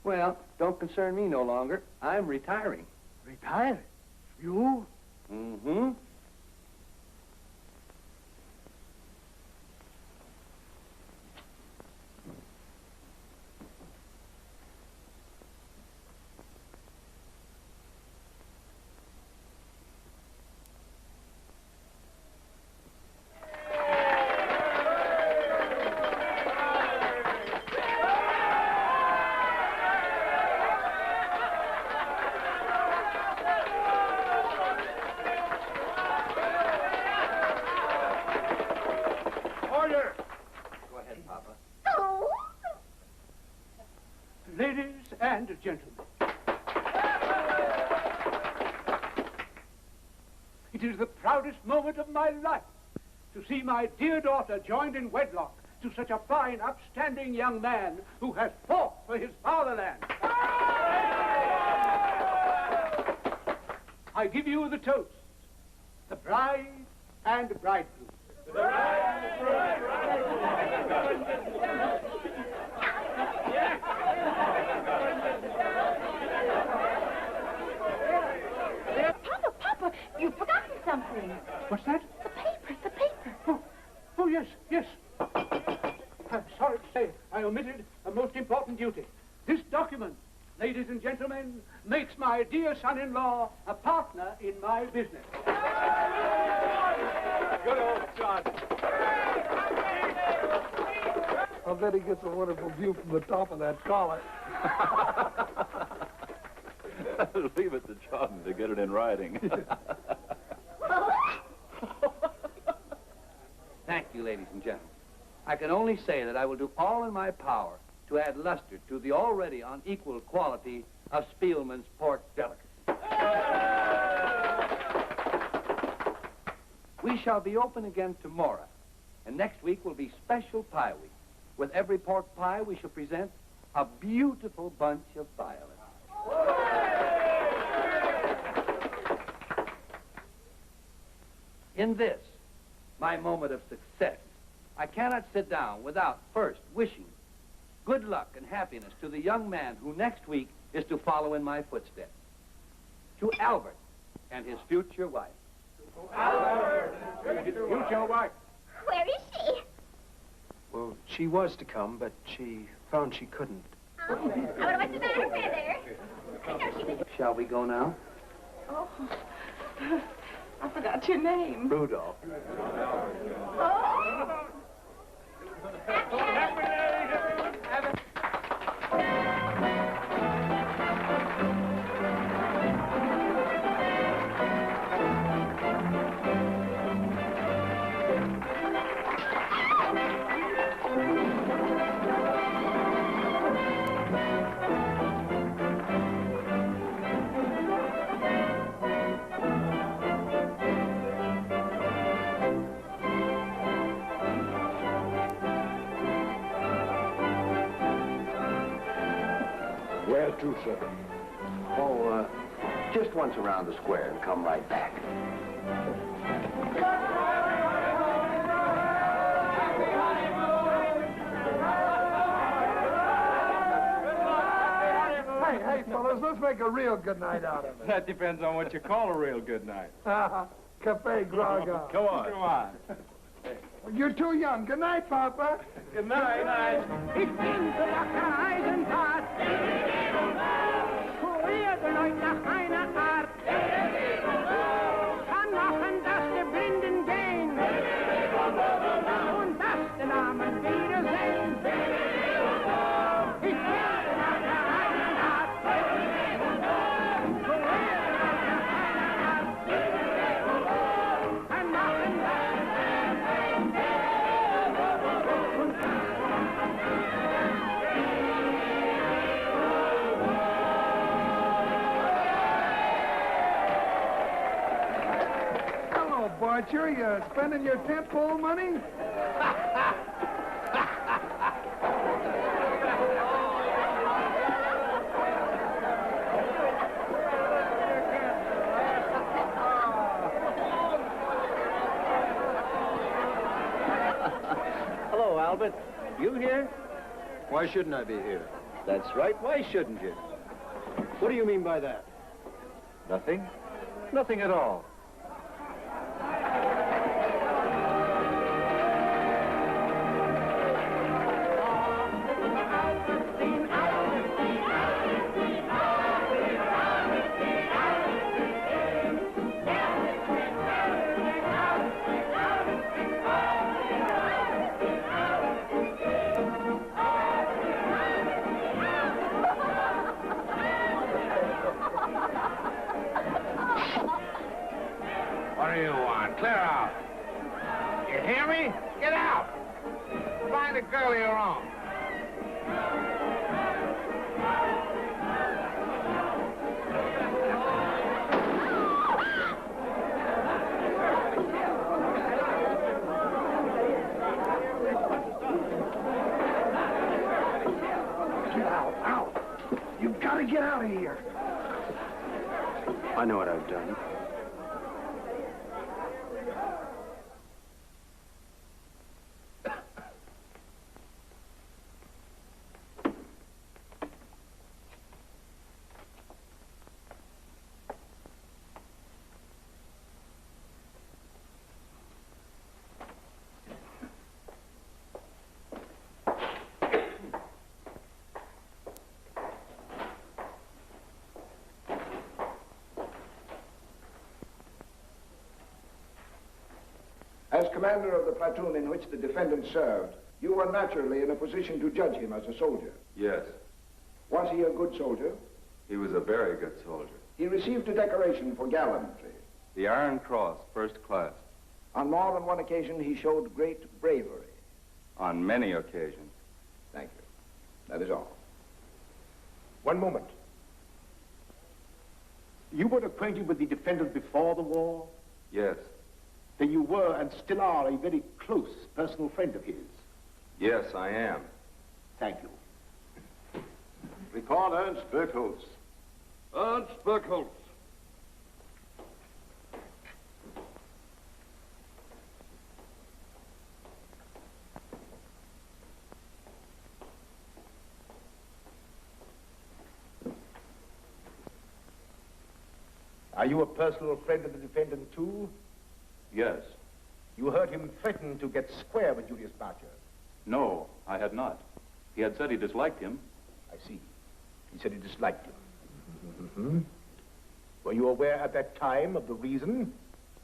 Well, don't concern me no longer. I'm retiring. Retired? You? Mm-hmm. gentlemen. It is the proudest moment of my life to see my dear daughter joined in wedlock to such a fine, upstanding young man who has fought for his fatherland. I give you the toast, the bride and bridegroom. The bride and Papa, you've forgotten something. What's that? The paper. Oh, yes. I'm sorry to say, I omitted a most important duty. This document, ladies and gentlemen, makes my dear son-in-law a partner in my business. Good old John. I bet he gets a wonderful view from the top of that collar. Leave it to Jordan to get it in writing. Thank you, ladies and gentlemen. I can only say that I will do all in my power to add luster to the already unequal quality of Spielman's pork delicacy. We shall be open again tomorrow, and next week will be special pie week. With every pork pie, we shall present a beautiful bunch of violets. In this, my moment of success, I cannot sit down without first wishing good luck and happiness to the young man who next week is to follow in my footsteps. To Albert and his future wife. Albert, future wife. Where is she? Well, she was to come, but she found she couldn't. I wonder what's the matter with her. I know she was... Shall we go now? Oh, I forgot your name. Rudolph. Oh! Where to, sir? Oh, just once around the square and come right back. Hey, fellas, let's make a real good night out of it. That depends on what you call a real good night. Cafe Graga. Come on. You're too young. Good night, Papa. Good night. Ich bin zu wacker Eisenbahn. Kurier der Leute nach einer Art. Kann machen, dass die Blinden gehen. Und dass die Namen wiedersehen. Ich bin zu wacker Eisenbahn. Kurier der Leute nach einer Art. Kann machen, dass Archer, you spending your tentpole money? Hello, Albert. You here? Why shouldn't I be here? That's right. Why shouldn't you? What do you mean by that? Nothing. Nothing at all. What do you want? Clear out. You hear me? Get out. Find the girl of your own. of here. I know what I've done. As commander of the platoon in which the defendant served, you were naturally in a position to judge him as a soldier. Yes, Was he a good soldier? he was a very good soldier. He received a decoration for gallantry. The Iron Cross, first class. On more than one occasion, he showed great bravery. On many occasions. Thank you. That is all. One moment. You were acquainted with the defendant before the war? Yes. Then you were and still are a very close personal friend of his. Yes, I am. Thank you. Recall Ernst Birkholz. Ernst Birkholz. Are you a personal friend of the defendant, too? Yes. You heard him threaten to get square with Julius Barcher. No, I had not. He had said he disliked him. I see. He said he disliked him. Mm-hmm. Were you aware at that time of the reason?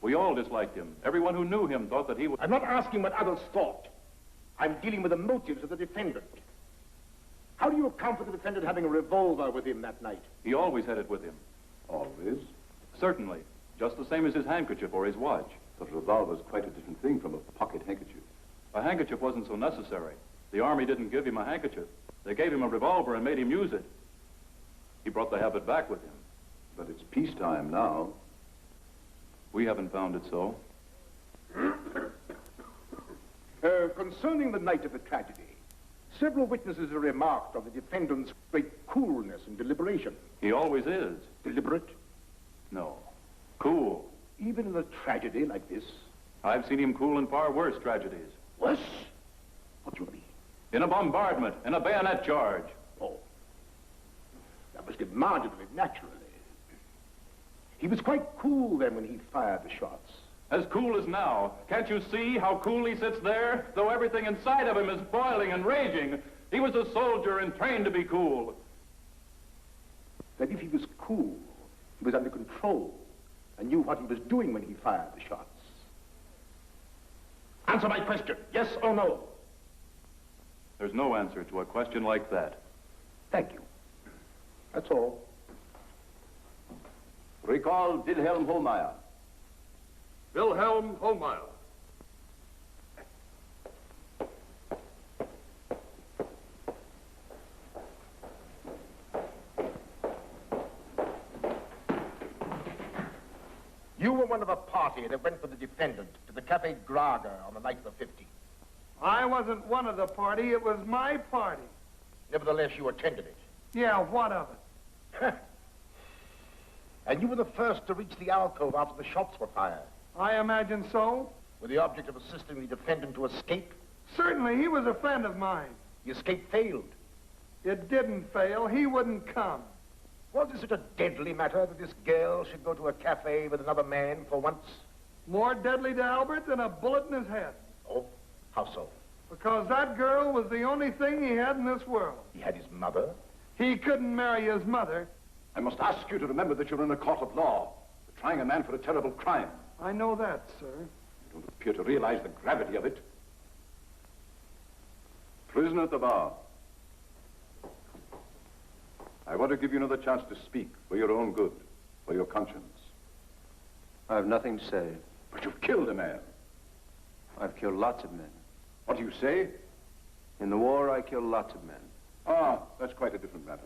We all disliked him. Everyone who knew him thought that he was... I'm not asking what others thought. I'm dealing with the motives of the defendant. How do you account for the defendant having a revolver with him that night? He always had it with him. Always? Certainly. Just the same as his handkerchief or his watch. But a revolver's quite a different thing from a pocket handkerchief. A handkerchief wasn't so necessary. The Army didn't give him a handkerchief. They gave him a revolver and made him use it. He brought the habit back with him. But it's peacetime now. We haven't found it so. Concerning the night of the tragedy, several witnesses have remarked on the defendant's great coolness and deliberation. He always is. Deliberate? No. Cool. Even in a tragedy like this? I've seen him cool in far worse tragedies. Worse? What do you mean? In a bombardment, in a bayonet charge. Oh. That was demanded of him, naturally. He was quite cool then when he fired the shots. As cool as now. Can't you see how cool he sits there? Though everything inside of him is boiling and raging. He was a soldier and trained to be cool. That if he was cool, he was under control and knew what he was doing when he fired the shots. Answer my question, yes or no? There's no answer to a question like that. Thank you. That's all. Recall Wilhelm Hohlmeier. Wilhelm Hohlmeier. You were one of a party that went with the defendant to the Cafe Grager on the night of the 15th. I wasn't one of the party. It was my party. Nevertheless, you attended it. Yeah, what of it? And you were the first to reach the alcove after the shots were fired. I imagine so. With the object of assisting the defendant to escape? Certainly, he was a friend of mine. The escape failed. It didn't fail. He wouldn't come. Was it such a deadly matter that this girl should go to a cafe with another man for once? More deadly to Albert than a bullet in his head. Oh, how so? Because that girl was the only thing he had in this world. He had his mother? He couldn't marry his mother. I must ask you to remember that you're in a court of law. You're trying a man for a terrible crime. I know that, sir. You don't appear to realize the gravity of it. Prisoner at the bar. I want to give you another chance to speak for your own good, for your conscience. I have nothing to say. But you've killed a man. I've killed lots of men. What do you say? In the war, I killed lots of men. Ah, that's quite a different matter.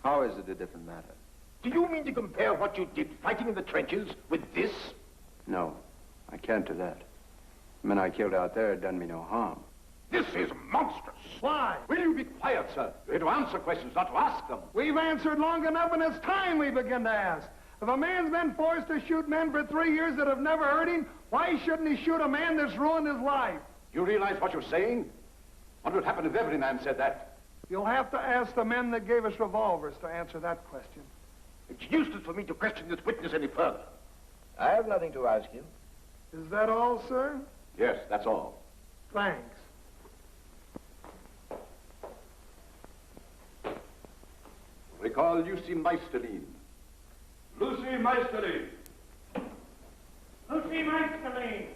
How is it a different matter? Do you mean to compare what you did fighting in the trenches with this? No, I can't do that. The men I killed out there had done me no harm. This is monstrous. Why? Will you be quiet, sir? You're to answer questions, not to ask them. We've answered long enough, and it's time we begin to ask. If a man's been forced to shoot men for 3 years that have never hurt him, why shouldn't he shoot a man that's ruined his life? You realize what you're saying? What would happen if every man said that? You'll have to ask the men that gave us revolvers to answer that question. It's useless for me to question this witness any further. I have nothing to ask you. Is that all, sir? Yes, that's all. Thanks. Recall Lucy Meisterlin. Lucy Meisterlin. Lucy Meisterlin.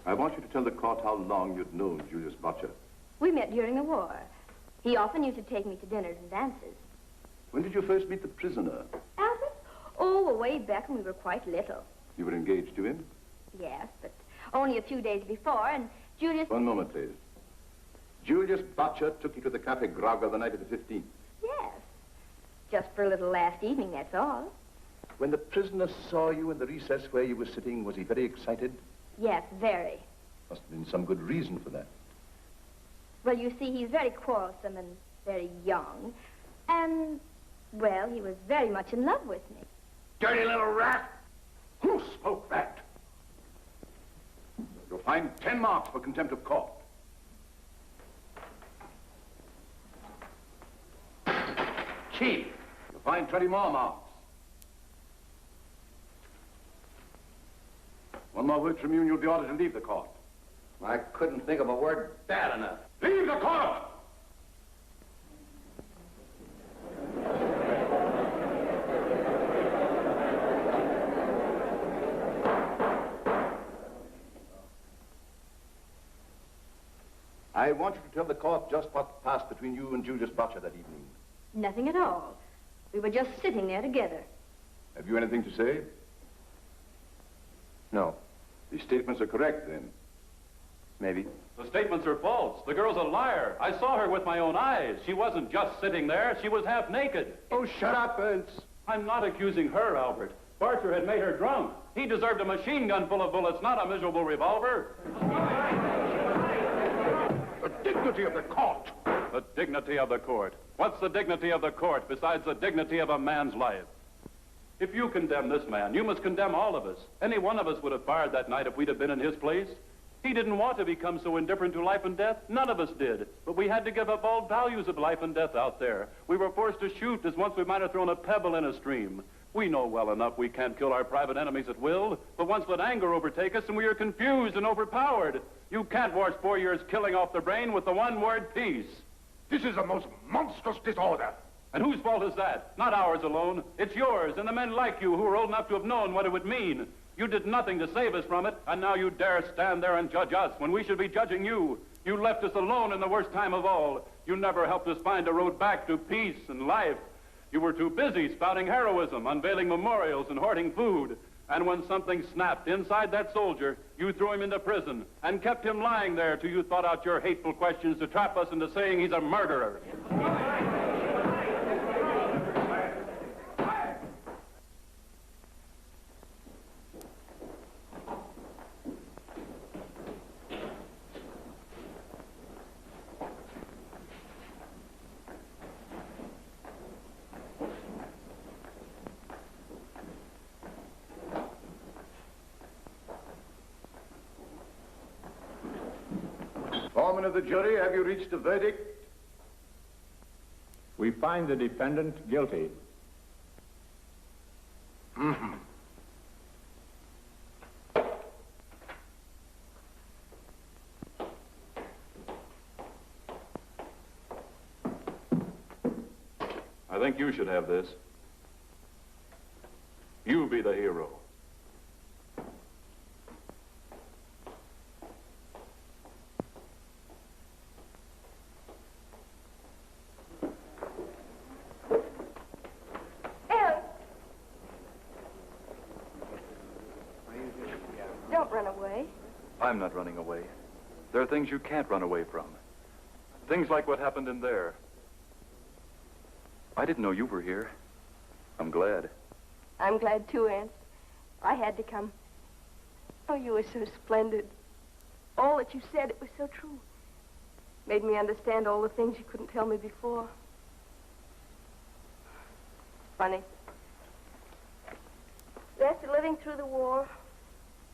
I want you to tell the court how long you'd known Julius Butcher. We met during the war. He often used to take me to dinners and dances. When did you first meet the prisoner? Albert? Oh, way back when we were quite little. You were engaged to him? Yes, but only a few days before, and Julius... One moment, please. Julius Butcher took you to the Cafe Grogger the night of the 15th. Yes. Just for a little last evening, that's all. When the prisoner saw you in the recess where you were sitting, was he very excited? Yes, very. Must have been some good reason for that. Well, you see, he's very quarrelsome and very young. And, well, he was very much in love with me. Dirty little rat! Who spoke that? You'll find 10 marks for contempt of court. Chief, you'll find 20 more marks. One more word from you and you'll be ordered to leave the court. I couldn't think of a word bad enough. Leave the court! I want you to tell the court just what passed between you and Julius Butcher that evening. Nothing at all. We were just sitting there together. Have you anything to say? No. These statements are correct, then? Maybe. The statements are false. The girl's a liar. I saw her with my own eyes. She wasn't just sitting there. She was half naked. Oh, shut up, Ernst. I'm not accusing her, Albert. Barcher had made her drunk. He deserved a machine gun full of bullets, not a miserable revolver. The dignity of the court. The dignity of the court. What's the dignity of the court besides the dignity of a man's life? If you condemn this man, you must condemn all of us. Any one of us would have fired that night if we'd have been in his place. He didn't want to become so indifferent to life and death. None of us did. But we had to give up all values of life and death out there. We were forced to shoot as once we might have thrown a pebble in a stream. We know well enough we can't kill our private enemies at will, but once let anger overtake us and we are confused and overpowered. You can't wash 4 years killing off the brain with the one word peace. This is a most monstrous disorder. And whose fault is that? Not ours alone. It's yours and the men like you who are old enough to have known what it would mean. You did nothing to save us from it, and now you dare stand there and judge us when we should be judging you. You left us alone in the worst time of all. You never helped us find a road back to peace and life. You were too busy spouting heroism, unveiling memorials, and hoarding food. And when something snapped inside that soldier, you threw him into prison and kept him lying there till you thought out your hateful questions to trap us into saying he's a murderer. Foreman of the jury, have you reached a verdict? We find the defendant guilty. Mm-hmm. I think you should have this. You be the hero. Don't run away. I'm not running away. There are things you can't run away from. Things like what happened in there. I didn't know you were here. I'm glad. I'm glad too, Ernst. I had to come. Oh, you were so splendid. All that you said, it was so true. Made me understand all the things you couldn't tell me before. Funny. After living through the war,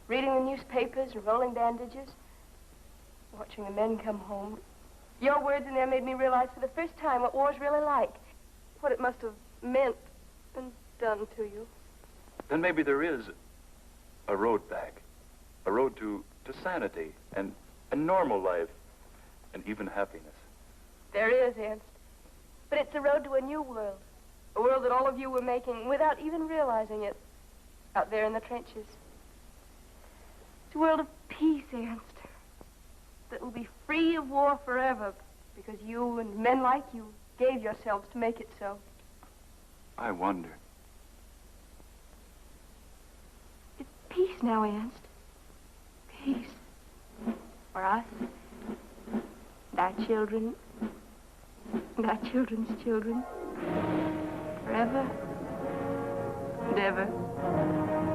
reading the newspapers and rolling bandages, watching the men come home, your words in there made me realize for the first time what war's really like, what it must have meant and done to you. Then maybe there is a road back. A road to sanity and normal life and even happiness. There is, Ernst. But it's a road to a new world. A world that all of you were making without even realizing it out there in the trenches. It's a world of peace, Ernst, that will be free of war forever because you and men like you gave yourselves to make it so. I wonder. It's peace now, Ernst. Peace. For us, and our children, and our children's children. Forever and ever.